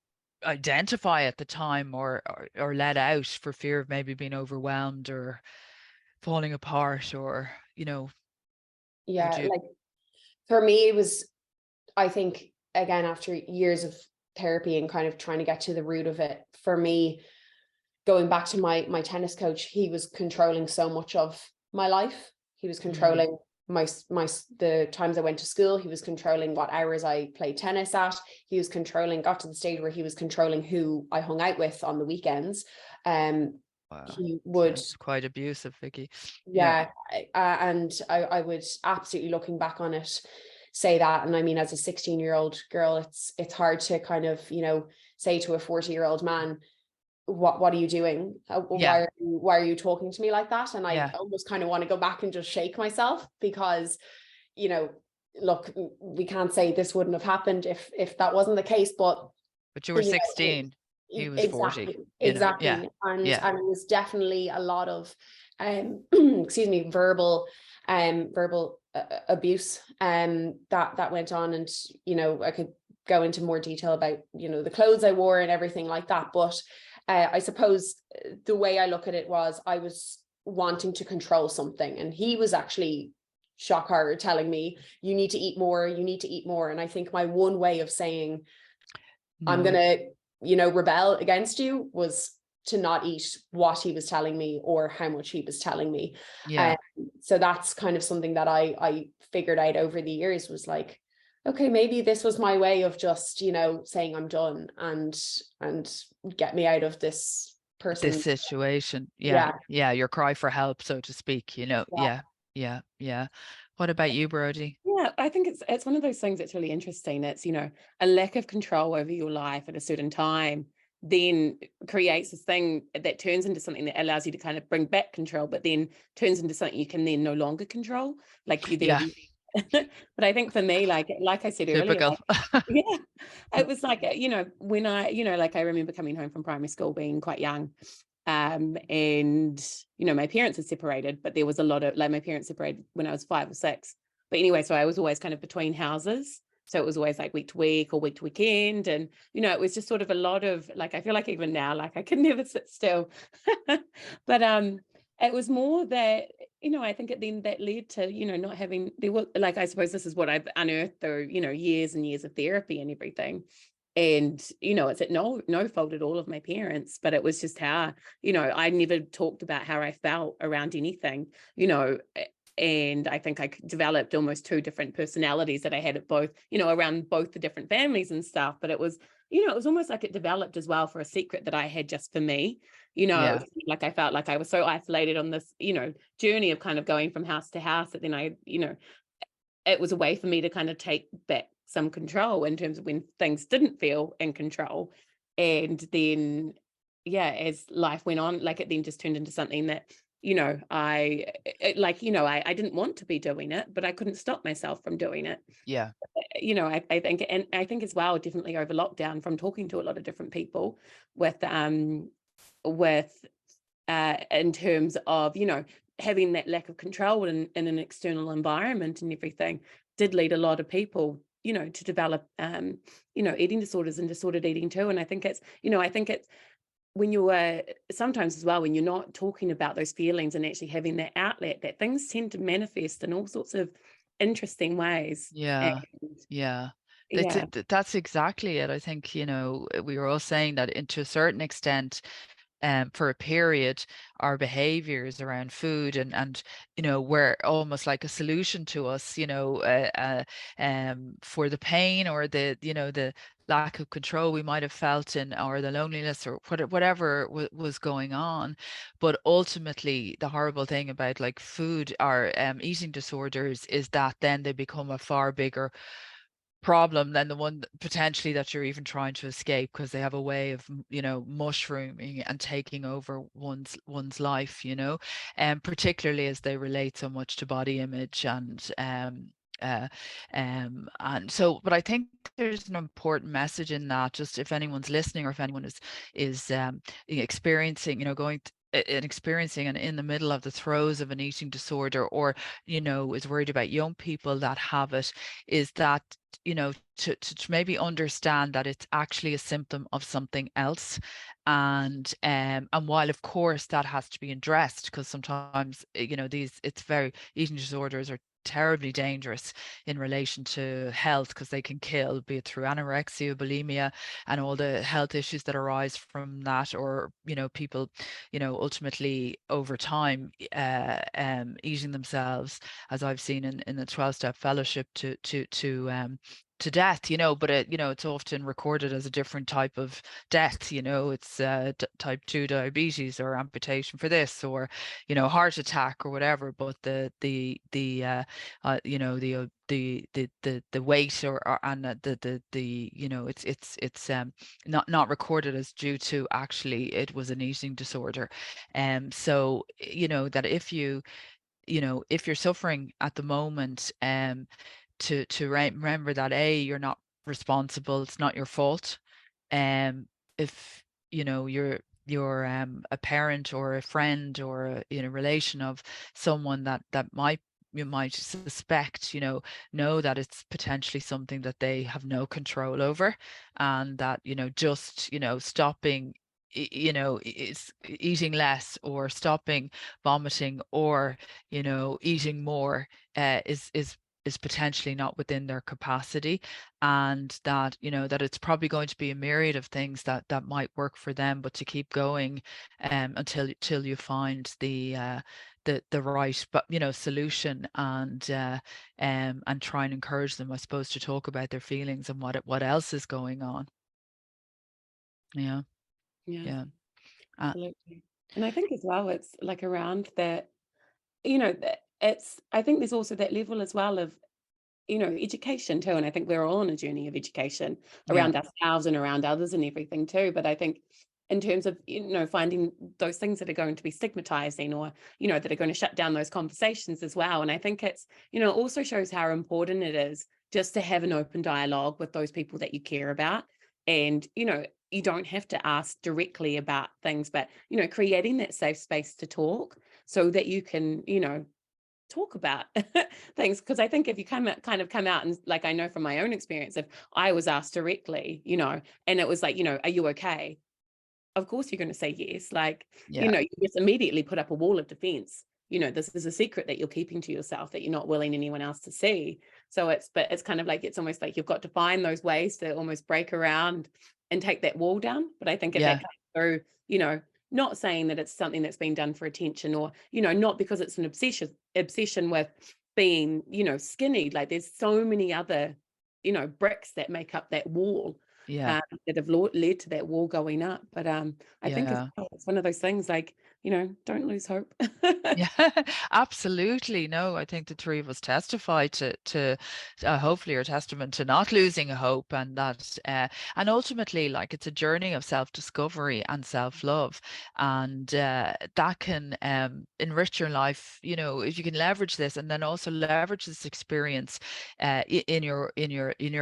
identify at the time, or let out for fear of maybe being overwhelmed or falling apart, or, you know, would you? Like for me, it was, I think, again, after years of therapy and kind of trying to get to the root of it, for me, going back to my tennis coach, he was controlling so much of my life. He was controlling the times I went to school. He was controlling what hours I played tennis at. He was got to the stage where he was controlling who I hung out with on the weekends. Wow. He would, Sounds quite abusive, Vicky. and I would absolutely, looking back on it, say that. And I mean, as a 16-year-old girl, it's hard to kind of, you know, say to a 40-year-old man, what are you doing? Why are you talking to me like that? And I almost kind of want to go back and just shake myself, because, you know, look, we can't say this wouldn't have happened if that wasn't the case, but you were 16, he was 40. Exactly. And it was definitely a lot of excuse me, verbal abuse that went on. And, you know, I could go into more detail about, you know, the clothes I wore and everything like that, but I suppose the way I look at it was, I was wanting to control something, and he was actually shock horror telling me, you need to eat more, you need to eat more. And I think my one way of saying, I'm gonna, you know, rebel against you, was to not eat what he was telling me or how much he was telling me. So that's kind of something that I figured out over the years, was like, okay, maybe this was my way of just, you know, saying I'm done, and get me out of this situation. Your cry for help, so to speak, you know. What about you, Brodie? I think it's one of those things that's really interesting. It's, you know, a lack of control over your life at a certain time then creates this thing that turns into something that allows you to kind of bring back control, but then turns into something you can then no longer control. Like you then But I think for me, like I said earlier, Typical. like, yeah, it was like, when like I remember coming home from primary school being quite young, and my parents had separated, but there was a lot of, like, my parents separated when I was 5 or 6. But anyway, so I was always kind of between houses. So it was always like week to week or week to weekend. And, it was just sort of a lot of, like, I feel like even now, like, I could never sit still. But it was more that, I think then that led to, not having, there was, like, I suppose this is what I've unearthed through, years and years of therapy and everything. And, it's no fault at all of my parents, but it was just how, I never talked about how I felt around anything, and I think I developed almost 2 different personalities that I had at both, around both the different families and stuff. But it was, it was almost like it developed as well for a secret that I had just for me, Yeah. like I felt like I was so isolated on this, journey of kind of going from house to house, that then I, it was a way for me to kind of take back some control in terms of when things didn't feel in control. And then, yeah, as life went on, like, it then just turned into something that, I didn't want to be doing it, but I couldn't stop myself from doing it. Yeah. I think, and I think as well, definitely over lockdown, from talking to a lot of different people with in terms of, having that lack of control in an external environment and everything, did lead a lot of people, to develop, eating disorders and disordered eating too. And I think it's, when you're sometimes as well, when you're not talking about those feelings and actually having that outlet, that things tend to manifest in all sorts of interesting ways. Yeah. And, Yeah. yeah, That's exactly it. I think, we were all saying that, to a certain extent, for a period, our behaviors around food and were almost like a solution to us, for the pain or the lack of control we might have felt in, or the loneliness, or whatever was going on. But ultimately, the horrible thing about, like, food or eating disorders is that then they become a far bigger problem than the one potentially that you're even trying to escape, because they have a way of mushrooming and taking over one's life, and particularly as they relate so much to body image uh, and so, but I think there's an important message in that, just if anyone's listening, or if anyone is experiencing, experiencing and in the middle of the throes of an eating disorder, or is worried about young people that have it, is that to maybe understand that it's actually a symptom of something else. And while of course that has to be addressed, because sometimes eating disorders are terribly dangerous in relation to health, because they can kill, be it through anorexia, bulimia, and all the health issues that arise from that, or people ultimately over time eating themselves, as I've seen in the 12-step fellowship, to death, but it's often recorded as a different type of death. It's type 2 diabetes, or amputation for this, or heart attack, or whatever. But the weight, or and it's not recorded as due to actually it was an eating disorder. So that if if you're suffering at the moment, to remember that, you're not responsible, it's not your fault. If you're a parent or a friend, or a relation of someone that you might suspect, know that it's potentially something that they have no control over, and that just stopping is eating less, or stopping vomiting, or eating more, is potentially not within their capacity, and that that it's probably going to be a myriad of things that might work for them, but to keep going till you find the right, but solution, and try and encourage them, I suppose, to talk about their feelings and what else is going on. Yeah. yeah, Yeah. absolutely. And I think as well, it's like around that, that I think there's also that level as well of, education too. And I think we're all on a journey of education Yeah. around ourselves and around others and everything too. But I think in terms of, finding those things that are going to be stigmatizing, or, that are going to shut down those conversations as well. And I think it's, also shows how important it is just to have an open dialogue with those people that you care about. And, you don't have to ask directly about things, but, creating that safe space to talk so that you can, talk about things. Because I think if you come out and, like, I know from my own experience, if I was asked directly, and it was like, are you okay? Of course you're going to say yes. Like, Yeah. You just immediately put up a wall of defense. This is a secret that you're keeping to yourself that you're not willing anyone else to see. So it's kind of like, it's almost like you've got to find those ways to almost break around and take that wall down. But I think if that comes through, not saying that it's something that's been done for attention, or, not because it's an obsession with being, skinny. Like, there's so many other, bricks that make up that wall. That have led to that wall going up. But I think it's one of those things, like, don't lose hope. Yeah, absolutely. No, I think the three of us testify to hopefully are testament to not losing hope, and that and ultimately, like, it's a journey of self-discovery and self-love, and that can enrich your life, if you can leverage this, and then also leverage this experience in your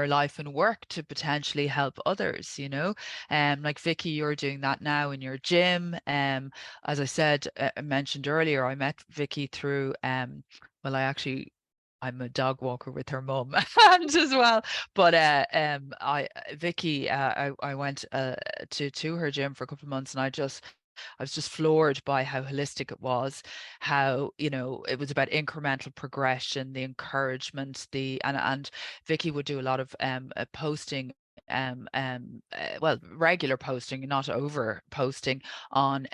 life and work to potentially help others, like Vicky, you're doing that now in your gym. As I said, I mentioned earlier, I met Vicky through well, I'm a dog walker with her mum and as well. But Vicky, I went to her gym for a couple of months, and I was just floored by how holistic it was, how, it was about incremental progression, the encouragement, and Vicky would do a lot of posting, well, regular posting, not over posting on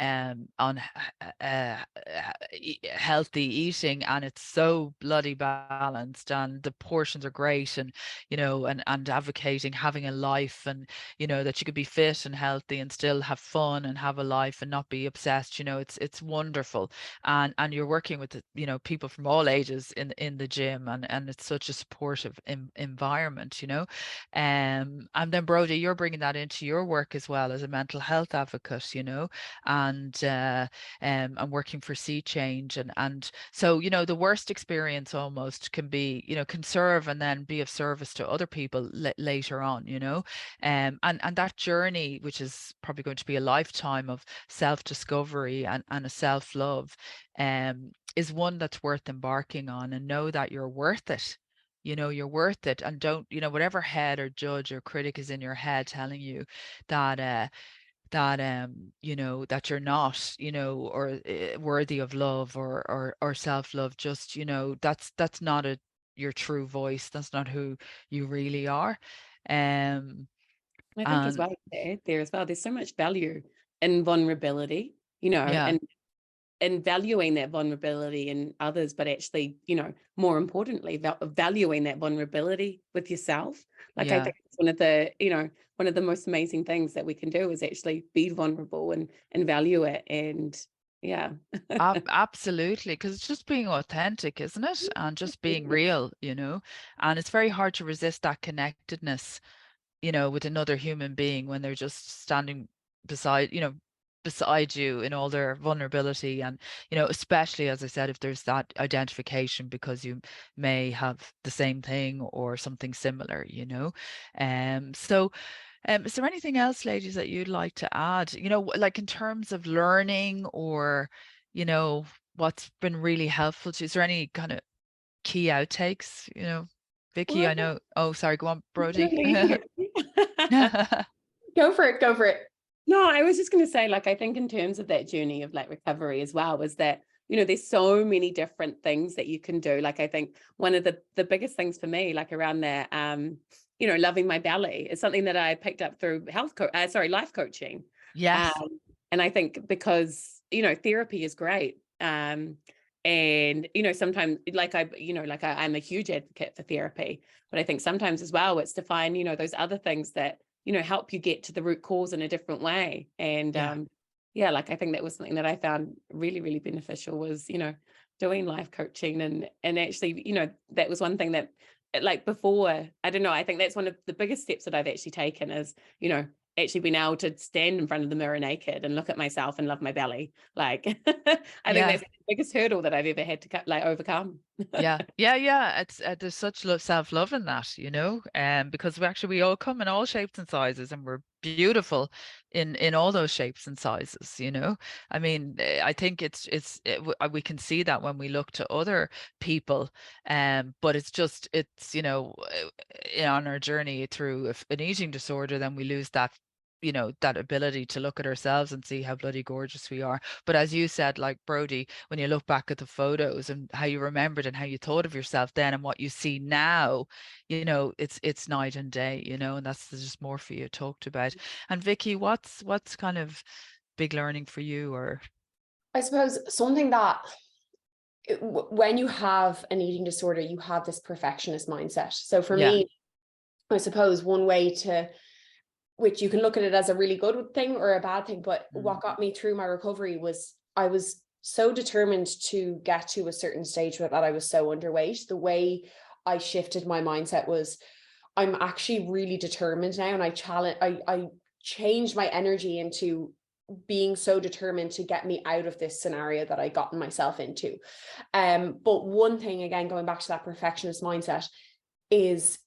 healthy eating, and it's so bloody balanced, and the portions are great, and and advocating having a life, and that you could be fit and healthy and still have fun and have a life and not be obsessed. It's wonderful, and you're working with people from all ages in the gym, and it's such a supportive environment. And then Brodie, you're bringing that into your work as well as a mental health advocate, and working for Sea Change, and so the worst experience almost can be, can serve and then be of service to other people later on, and that journey, which is probably going to be a lifetime of self-discovery and a self-love, is one that's worth embarking on, and know that you're worth it. You're worth it, and don't, whatever head or judge or critic is in your head telling you that that you're not, or worthy of love, or self-love, just, that's not your true voice. That's not who you really are. I think as And well, there as well, there's so much value in vulnerability, yeah, and valuing that vulnerability in others, but actually, more importantly, valuing that vulnerability with yourself. Like, I yeah. think it's one of the most amazing things that we can do is actually be vulnerable and value it. And yeah. Absolutely, because it's just being authentic, isn't it? And just being real, and it's very hard to resist that connectedness, with another human being when they're just standing beside, beside you in all their vulnerability. And, especially, as I said, if there's that identification because you may have the same thing or something similar, So, is there anything else, ladies, that you'd like to add, like in terms of learning, or, what's been really helpful to you? Is there any kind of key outtakes, Vicky, Well, I know. Oh, sorry, go on, no, Brodie. no, you Go for it, go for it. No, I was just going to say, like, I think in terms of that journey of like recovery as well, is that, there's so many different things that you can do. Like, I think one of the biggest things for me, like around that, loving my belly is something that I picked up through life coaching. Yes. And I think because, therapy is great. And, sometimes I'm a huge advocate for therapy, but I think sometimes as well, it's to find, those other things that, help you get to the root cause in a different way. And Yeah. like, I think that was something that I found really, really beneficial was, doing life coaching, and actually, that was one thing that, like, before, I don't know, I think that's one of the biggest steps that I've actually taken is, actually been able to stand in front of the mirror naked and look at myself and love my belly. Like, I think that's the biggest hurdle that I've ever had to overcome. Yeah. It's there's such self-love in that, you know, because we all come in all shapes and sizes, and we're beautiful in all those shapes and sizes, you know. I mean, I think we can see that when we look to other people, but it's you know, on our journey through an eating disorder, then we lose that, you know, that ability to look at ourselves and see how bloody gorgeous we are. But as you said, like Brodie, when you look back at the photos and how you remembered and how you thought of yourself then and what you see now, you know, it's night and day, you know, and that's the dysmorphia talked about. And Vicky, what's kind of big learning for you? Or I suppose something that when you have an eating disorder, you have this perfectionist mindset. So for me, I suppose one way to, which you can look at it as a really good thing or a bad thing, but what got me through my recovery was I was so determined to get to a certain stage that I was so underweight. The way I shifted my mindset was, I'm actually really determined now, and I changed my energy into being so determined to get me out of this scenario that I gotten myself into. But one thing, again, going back to that perfectionist mindset, is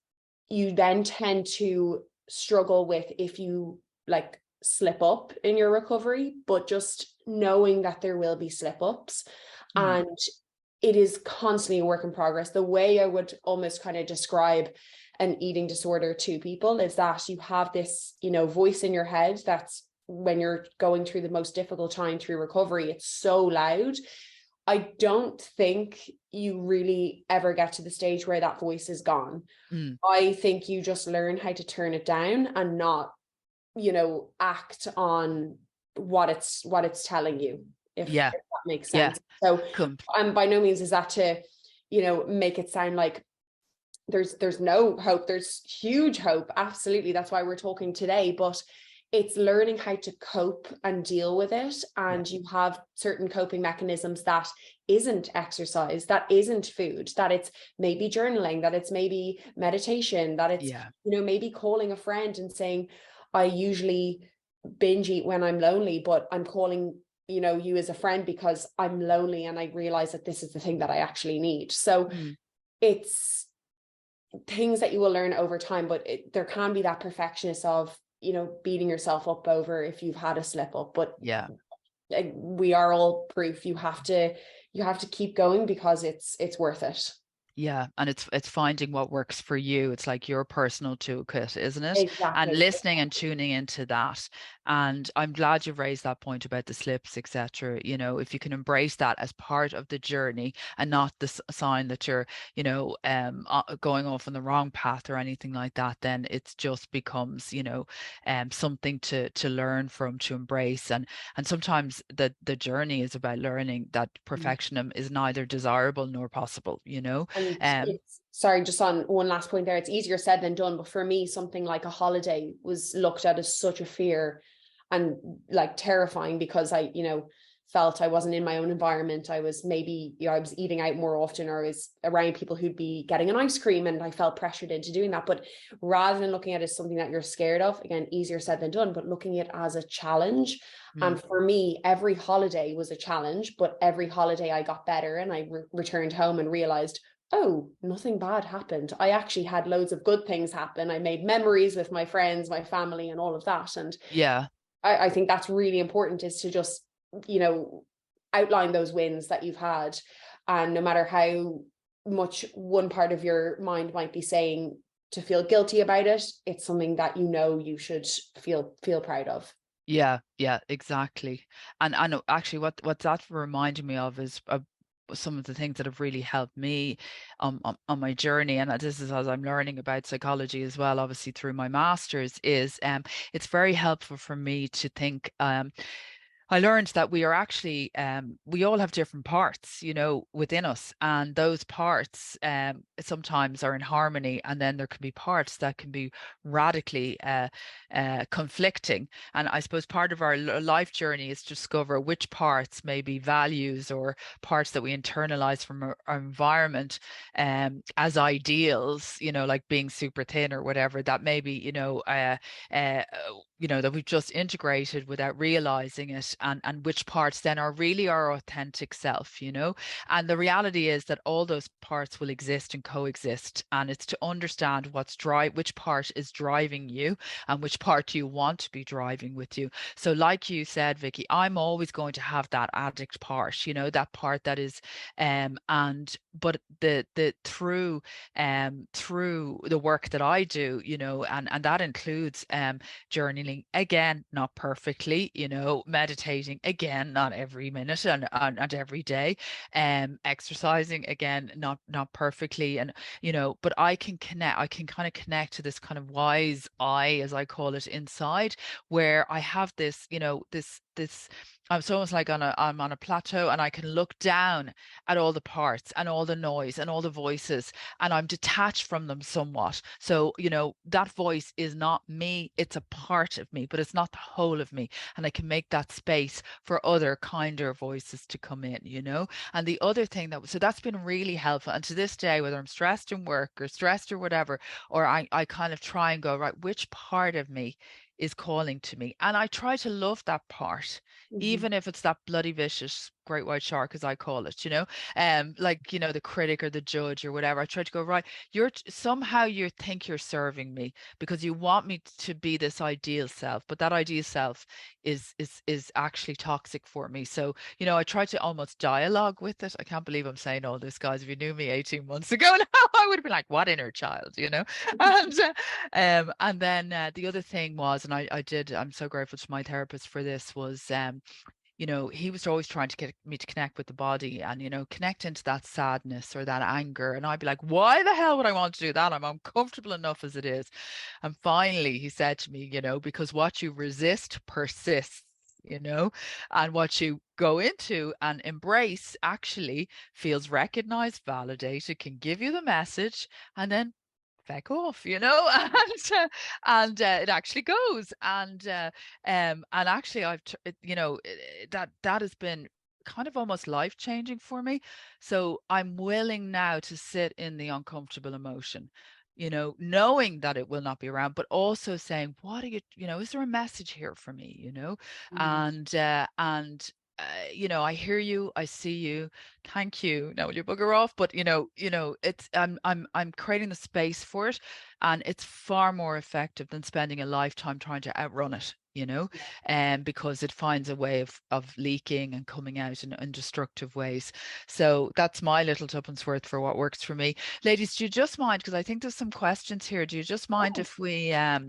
you then tend to struggle with if you like slip up in your recovery, but just knowing that there will be slip ups, and it is constantly a work in progress. The way I would almost kind of describe an eating disorder to people is that you have this, you know, voice in your head that's, when you're going through the most difficult time through recovery, it's so loud. I don't think you really ever get to the stage where that voice is gone. I think you just learn how to turn it down and not, you know, act on what it's telling you, if that makes sense. So by no means is that to, you know, make it sound like there's no hope. There's huge hope. Absolutely. That's why we're talking today. But it's learning how to cope and deal with it. And you have certain coping mechanisms that isn't exercise, that isn't food, that it's maybe journaling, that it's maybe meditation, that it's, you know, maybe calling a friend and saying, I usually binge eat when I'm lonely, but I'm calling, you know, you as a friend because I'm lonely and I realize that this is the thing that I actually need. So it's things that you will learn over time, but there can be that perfectionist of, you know, beating yourself up over if you've had a slip up. But we are all proof. You have to keep going because it's worth it. Yeah, and it's finding what works for you. It's like your personal toolkit, isn't it? Exactly. And listening and tuning into that. And I'm glad you've raised that point about the slips, etc. You know, if you can embrace that as part of the journey and not the sign that you're, you know, going off on the wrong path or anything like that, then it just becomes, you know, something to learn from, to embrace. And sometimes the journey is about learning that perfectionism is neither desirable nor possible, you know. Sorry, just on one last point there, it's easier said than done, but for me, something like a holiday was looked at as such a fear and like terrifying, because I, you know, felt I wasn't in my own environment. I was maybe, you know, I was eating out more often, or I was around people who'd be getting an ice cream, and I felt pressured into doing that. But rather than looking at it as something that you're scared of, again, easier said than done, but looking at it as a challenge. And for me, every holiday was a challenge, but every holiday I got better, and I returned home and realized, oh, nothing bad happened. I actually had loads of good things happen. I made memories with my friends, my family, and all of that. And I think that's really important, is to just, you know, outline those wins that you've had. And no matter how much one part of your mind might be saying to feel guilty about it, it's something that, you know, you should feel proud of. Yeah, exactly. And I know actually what that reminded me of is some of the things that have really helped me on my journey, and this is as I'm learning about psychology as well, obviously through my master's, is it's very helpful for me to think I learned that we are actually, we all have different parts, within us. And those parts sometimes are in harmony. And then there can be parts that can be radically conflicting. And I suppose part of our life journey is to discover which parts, maybe values or parts that we internalize from our environment as ideals, like being super thin or whatever, that maybe, that we've just integrated without realizing it, and which parts then are really our authentic self, and the reality is that all those parts will exist and coexist, and it's to understand which part is driving you and which part you want to be driving with you. So like you said, Vicky, I'm always going to have that addict part, that part that is but the through the work that I do, and that includes journaling, again, not perfectly, meditating, again, not every minute and every day, exercising, again, not perfectly, and but I can kind of connect to this kind of wise eye, as I call it, inside, where I have this, this it's almost like I'm on a plateau, and I can look down at all the parts and all the noise and all the voices, and I'm detached from them somewhat. So, that voice is not me, it's a part of me, but it's not the whole of me. And I can make that space for other kinder voices to come in, And the other thing so that's been really helpful. And to this day, whether I'm stressed in work or stressed or whatever, or I kind of try and go, right, which part of me is calling to me? And I try to love that part, even if it's that bloody vicious great white shark, as I call it, like, the critic or the judge or whatever. I try to go, right, somehow you think you're serving me because you want me to be this ideal self, but that ideal self is actually toxic for me. So, I try to almost dialogue with it. I can't believe I'm saying all this, guys. If you knew me 18 months ago now, I would have been like, what inner child, and then the other thing was, and I'm so grateful to my therapist for this, was he was always trying to get me to connect with the body and, connect into that sadness or that anger. And I'd be like, why the hell would I want to do that? I'm uncomfortable enough as it is. And finally, he said to me, because what you resist persists, and what you go into and embrace actually feels recognized, validated, can give you the message, and then feck off, and it actually goes, and actually that has been kind of almost life-changing for me. So I'm willing now to sit in the uncomfortable emotion, knowing that it will not be around, but also saying, what are you, is there a message here for me, and I hear you, I see you, thank you, now will you bugger off? But it's I'm creating the space for it, and it's far more effective than spending a lifetime trying to outrun it, because it finds a way of leaking and coming out in destructive ways. So that's my little tuppence worth for what works for me. Ladies, do you just mind, because I think there's some questions here, do you just mind if we have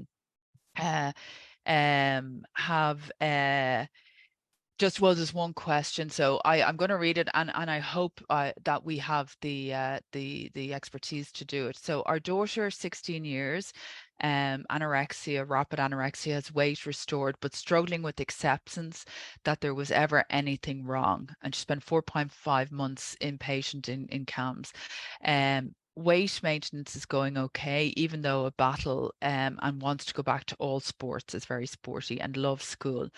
there's one question, so I'm going to read it, and I hope that we have the expertise to do it. So our daughter, 16 years, anorexia, rapid anorexia, has weight restored, but struggling with acceptance that there was ever anything wrong, and she spent 4.5 months inpatient in CAMS. Weight maintenance is going okay, even though a battle, and wants to go back to all sports, is very sporty and loves school,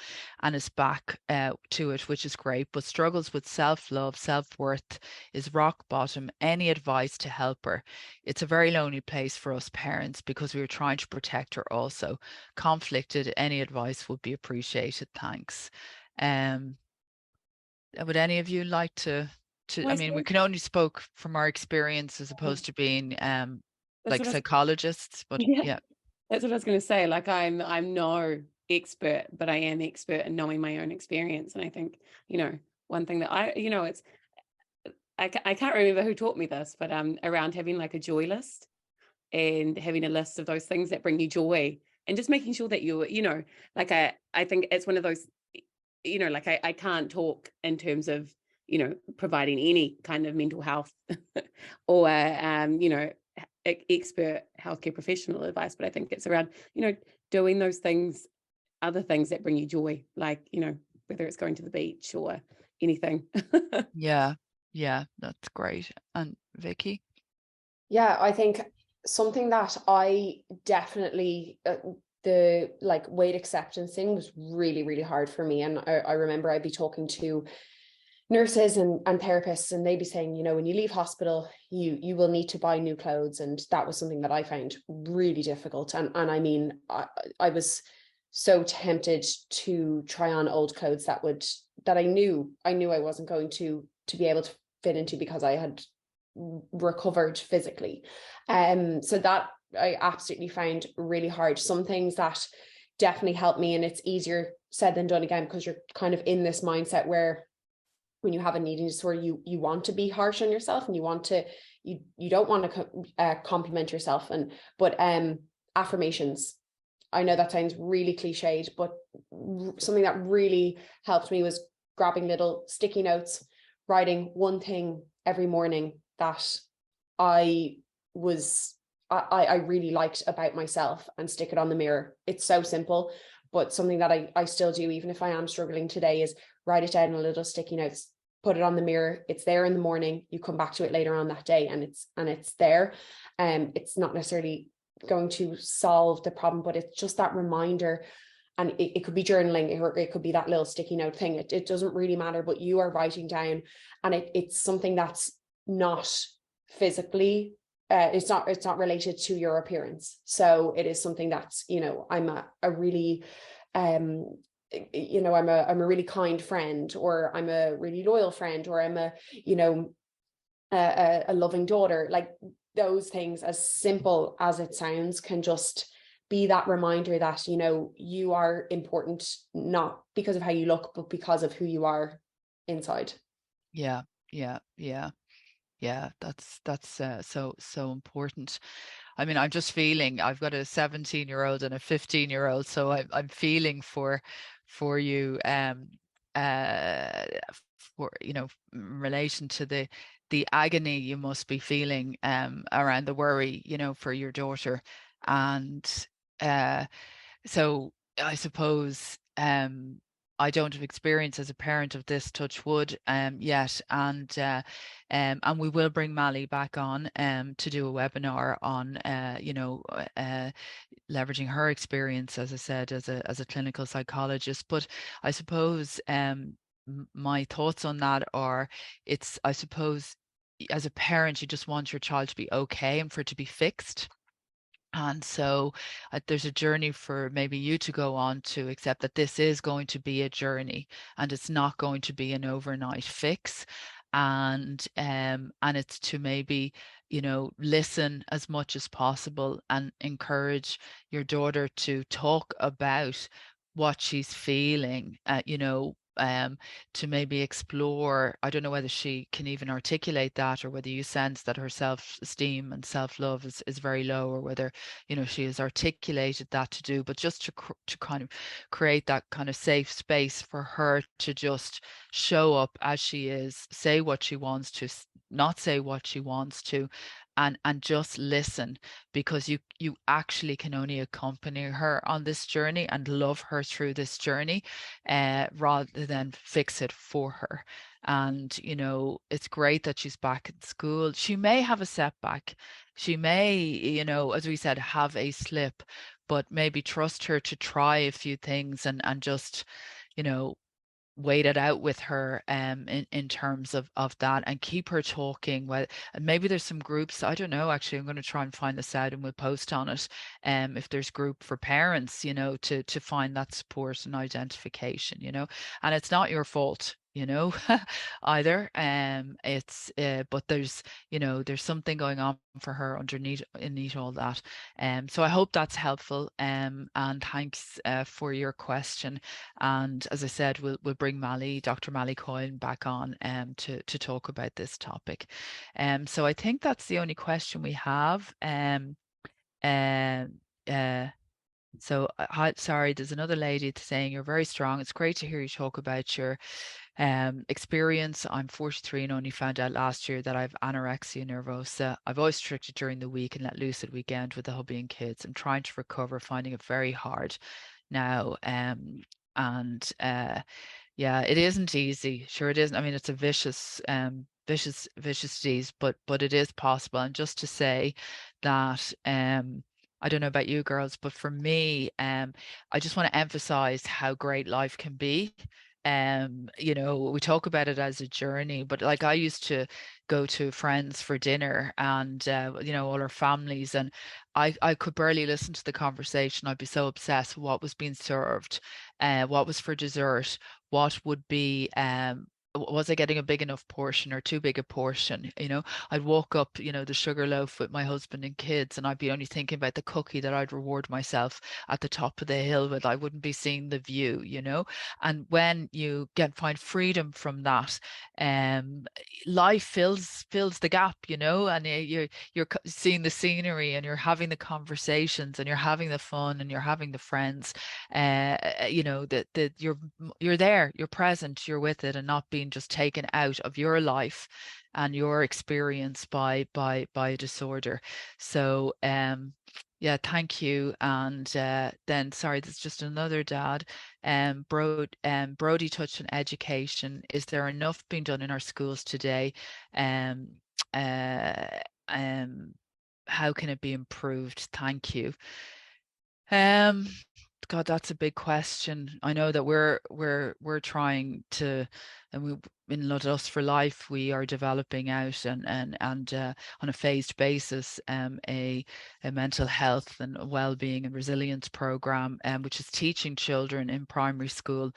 and is back to it, which is great, but struggles with self-love, self-worth, is rock bottom. Any advice to help her? It's a very lonely place for us parents because we were trying to protect her also. Conflicted, any advice would be appreciated. Thanks. Would any of you like to I mean, we can only spoke from our experience as opposed to being like psychologists, but yeah. That's what I was going to say. Like, I'm no expert, but I am expert in knowing my own experience. And I think, one thing that it's, I can't remember who taught me this, but around having like a joy list and having a list of those things that bring you joy, and just making sure that you're, like, I think it's one of those, like I can't talk in terms of, providing any kind of mental health or, expert healthcare professional advice, but I think it's around, doing those things, other things that bring you joy, like, whether it's going to the beach or anything. Yeah, that's great. And Vicky? Yeah, I think something that I definitely the like weight acceptance thing was really, really hard for me. And I remember I'd be talking to nurses and therapists, and they'd be saying, you know, when you leave hospital, you will need to buy new clothes. And that was something that I found really difficult. And I mean, I was so tempted to try on old clothes that I knew I wasn't going to be able to fit into, because I had recovered physically. So that I absolutely found really hard. Some things that definitely helped me, and it's easier said than done, again, because you're kind of in this mindset where when you have an eating disorder, you want to be harsh on yourself, and you don't want to compliment yourself. But affirmations, I know that sounds really cliched, but something that really helped me was grabbing little sticky notes, writing one thing every morning that I really liked about myself, and stick it on the mirror. It's so simple, but something that I still do, even if I am struggling today, is write it down in a little sticky notes, put it on the mirror. It's there in the morning. You come back to it later on that day, and it's there. It's not necessarily going to solve the problem, but it's just that reminder. And it could be journaling, or it could be that little sticky note thing. It doesn't really matter, but you are writing down, and it's something that's not physically, it's not related to your appearance. So it is something that's, you know, I'm a really you know, I'm a really kind friend, or I'm a really loyal friend, or I'm a, you know, a loving daughter. Like, those things, as simple as it sounds, can just be that reminder that, you know, you are important, not because of how you look, but because of who you are inside. Yeah. That's so important. I mean, I'm just feeling, I've got a 17-year-old and a 15-year-old, so I'm feeling for you, uh for, you know, in relation to the agony you must be feeling around the worry, you know, for your daughter. And uh so I suppose I don't have experience as a parent of this, touch wood, yet, and we will bring Mally back on to do a webinar on you know, leveraging her experience, as I said, as a clinical psychologist. But I suppose my thoughts on that are, it's, I suppose, as a parent, you just want your child to be okay and for it to be fixed. And so there's a journey for maybe you to go on to accept that this is going to be a journey, and it's not going to be an overnight fix. And it's to maybe, you know, listen as much as possible and encourage your daughter to talk about what she's feeling, you know, to maybe explore. I don't know whether she can even articulate that, or whether you sense that her self-esteem and self-love is very low, or whether, you know, she has articulated that to do, but just to kind of create that kind of safe space for her to just show up as she is, say what she wants to, not say what she wants to, and just listen, because you actually can only accompany her on this journey and love her through this journey, rather than fix it for her. And, you know, it's great that she's back in school. She may have a setback. She may, you know, as we said, have a slip, but maybe trust her to try a few things, and just, you know, wait it out with her in terms of that, and keep her talking. Well, and maybe there's some groups, I don't know, actually I'm going to try and find this out, and we'll post on it, if there's group for parents, you know, to find that support and identification, you know. And it's not your fault, you know, either. It's but there's, you know, there's something going on for her underneath all that. So I hope that's helpful, and thanks for your question. And as I said, we'll bring Dr. Mally Coyne back on to talk about this topic. So I think that's the only question we have. Um, uh, so hi, sorry, there's another lady saying you're very strong. It's great to hear you talk about your experience. I'm 43 and only found out last year that I've anorexia nervosa. I've always restricted during the week and let loose at weekend with the hubby and kids. I'm trying to recover, finding it very hard now. And Yeah, it isn't easy. Sure, it isn't. I mean, it's a vicious disease, but it is possible. And just to say that, I don't know about you girls, but for me, I just want to emphasize how great life can be. You know, we talk about it as a journey, but like I used to go to friends for dinner and you know, all our families, and I could barely listen to the conversation. I'd be so obsessed with what was being served, what was for dessert, what would be was I getting a big enough portion or too big a portion? You know, I'd walk up, you know, the sugar loaf with my husband and kids, and I'd be only thinking about the cookie that I'd reward myself at the top of the hill with. I wouldn't be seeing the view, you know. And when you find freedom from that, um, life fills the gap, you know, and you're seeing the scenery and you're having the conversations and you're having the fun and you're having the friends, you know, that you're there, you're present, you're with it, and not being just taken out of your life and your experience by a disorder. So yeah, thank you. And then sorry, there's just another dad. Brodie touched on education. Is there enough being done in our schools today? Um uh um how can it be improved? Thank you. Um, God, that's a big question. I know that we're trying to, and we in Love Us for Life, we are developing out and on a phased basis, a mental health and well-being and resilience program, which is teaching children in primary school,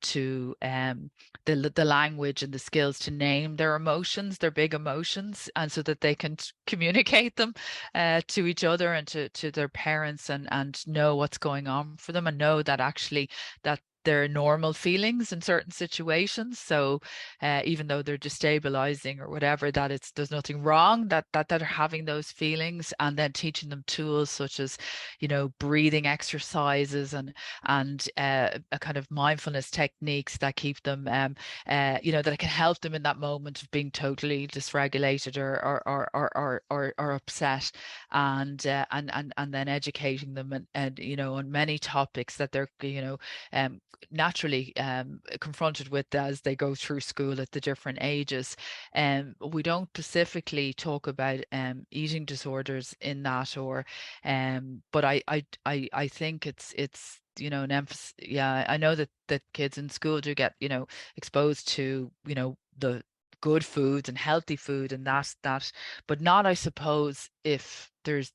to the language and the skills to name their emotions, their big emotions, and so that they can communicate them to each other and to their parents, and know what's going on for them, and know that actually that they're normal feelings in certain situations. So even though they're destabilizing or whatever, that there's nothing wrong, that they're having those feelings, and then teaching them tools such as, you know, breathing exercises and a kind of mindfulness techniques that keep them you know, that can help them in that moment of being totally dysregulated or upset, and then educating them, and you know, on many topics that they're, you know, naturally confronted with as they go through school at the different ages. We don't specifically talk about eating disorders in that, or but I think it's you know, an emphasis. Yeah, I know that kids in school do get, you know, exposed to, you know, the good foods and healthy food, and that, but not, I suppose, if there's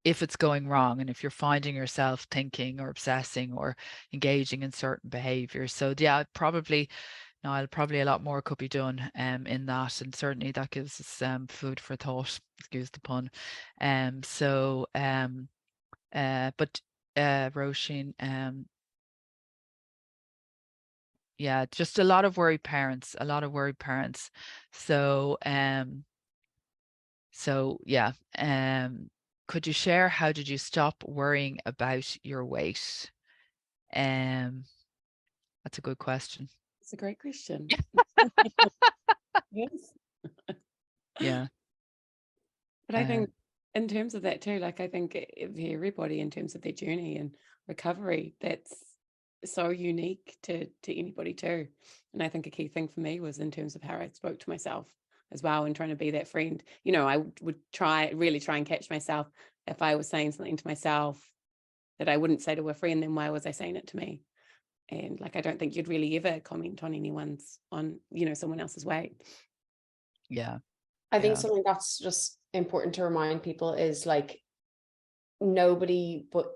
if it's going wrong, and if you're finding yourself thinking or obsessing or engaging in certain behaviors. So yeah, probably no, probably a lot more could be done in that, and certainly that gives us food for thought, excuse the pun. So but Roisin, yeah, just a lot of worried parents, a lot of worried parents. So so yeah, could you share, how did you stop worrying about your weight? Um, that's a good question. It's a great question. Yes. Yeah. But I think in terms of that too, like I think for everybody in terms of their journey and recovery, that's so unique to anybody too. And I think a key thing for me was in terms of how I spoke to myself as well, and trying to be that friend. You know, I would really try and catch myself if I was saying something to myself that I wouldn't say to a friend, then why was I saying it to me? And like I don't think you'd really ever comment on you know, someone else's weight. Yeah. I think Yeah. something that's just important to remind people is like nobody but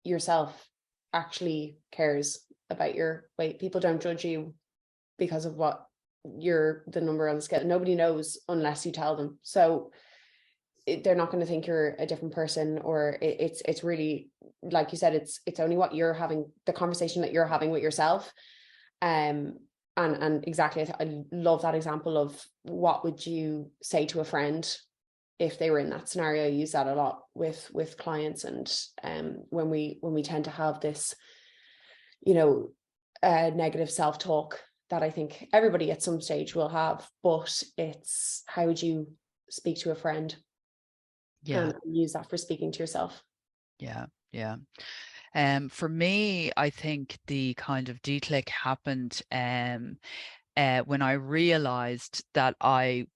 yourself actually cares about your weight. People don't judge you because of what the number on the scale. Nobody knows unless you tell them. So they're not going to think you're a different person, or it's really, like you said, it's only what you're having, the conversation that you're having with yourself. And exactly, I love that example of what would you say to a friend if they were in that scenario. I use that a lot with clients, and when we tend to have this, you know, negative self-talk that I think everybody at some stage will have, but it's how would you speak to a friend, Yeah. and use that for speaking to yourself. Yeah. Yeah. For me, I think the kind of declick happened when I realized that I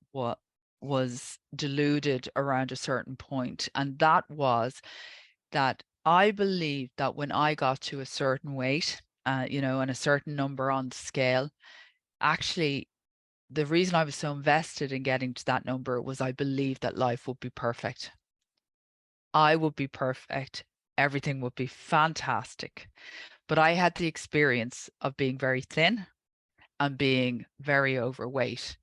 was deluded around a certain point, and that was that I believed that when I got to a certain weight, and a certain number on the scale, actually, the reason I was so invested in getting to that number was I believed that life would be perfect. I would be perfect. Everything would be fantastic. But I had the experience of being very thin and being very overweight.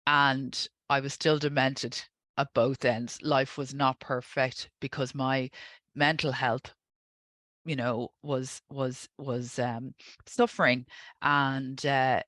And I was still demented at both ends. Life was not perfect because my mental health was suffering, and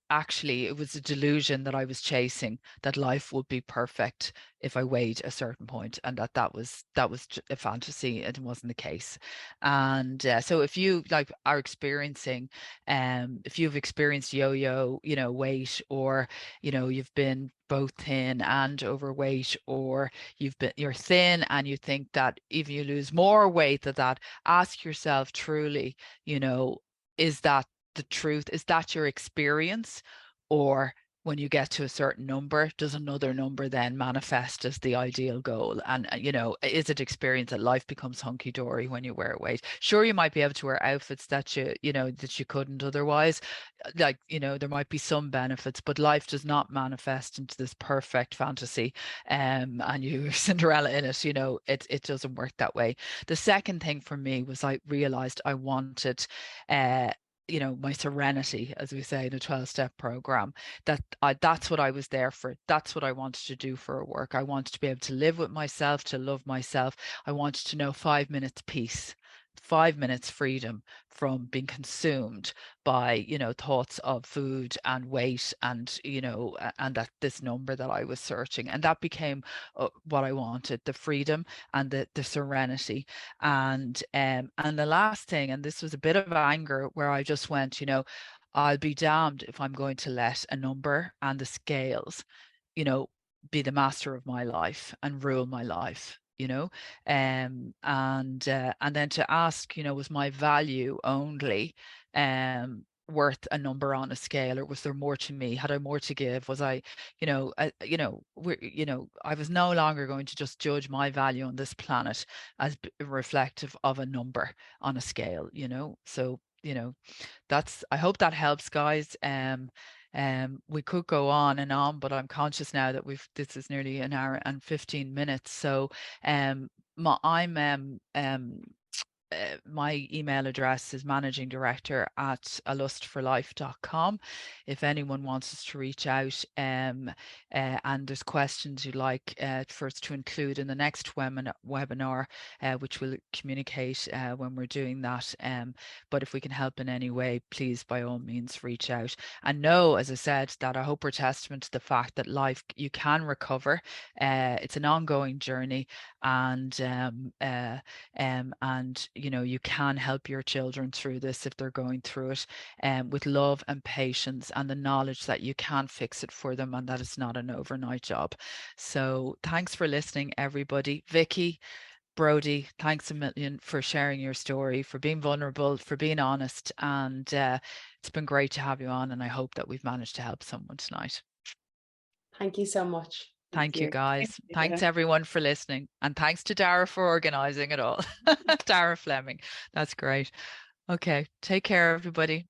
actually it was a delusion that I was chasing, that life would be perfect if I weighed a certain point, and that was a fantasy. It wasn't the case. And so if you are experiencing, if you've experienced yo-yo weight, or you've been both thin and overweight, or you're thin and you think that if you lose more weight that ask yourself truly, is that the truth? Is that your experience? Or when you get to a certain number, does another number then manifest as the ideal goal? And, is it experience that life becomes hunky-dory when you wear weight? Sure, you might be able to wear outfits that you couldn't otherwise. There might be some benefits, but life does not manifest into this perfect fantasy, and you're Cinderella in it. It doesn't work that way. The second thing for me was I realized I wanted my serenity, as we say in a 12-step program, that's what I was there for. That's what I wanted to do for a work. I wanted to be able to live with myself, to love myself. I wanted to know 5 minutes peace, 5 minutes freedom from being consumed by thoughts of food and weight, and and that this number that I was searching, and that became what I wanted: the freedom and the serenity. And the last thing, and this was a bit of anger, where I just went, I'll be damned if I'm going to let a number and the scales be the master of my life and rule my life. And then to ask, was my value only worth a number on a scale, or was there more to me? Had I more to give? Was I, I was no longer going to just judge my value on this planet as reflective of a number on a scale. So I hope that helps, guys. We could go on and on, but I'm conscious now that this is nearly an hour and 15 minutes. So my email address is managingdirector@alustforlife.com. If anyone wants us to reach out, and there's questions you'd like for us to include in the next webinar, which we'll communicate when we're doing that. But if we can help in any way, please, by all means, reach out. And know, as I said, that I hope we're testament to the fact that life, you can recover. It's an ongoing journey, and you can help your children through this if they're going through it, with love and patience, and the knowledge that you can fix it for them, and that it's not an overnight job. So thanks for listening, everybody. Vicky, Brodie, thanks a million for sharing your story, for being vulnerable, for being honest, and it's been great to have you on, and I hope that we've managed to help someone tonight. Thank you so much. Thank you, guys. Thanks everyone for listening, and thanks to Dara for organizing it all. Dara Fleming, that's great. Okay, take care, everybody.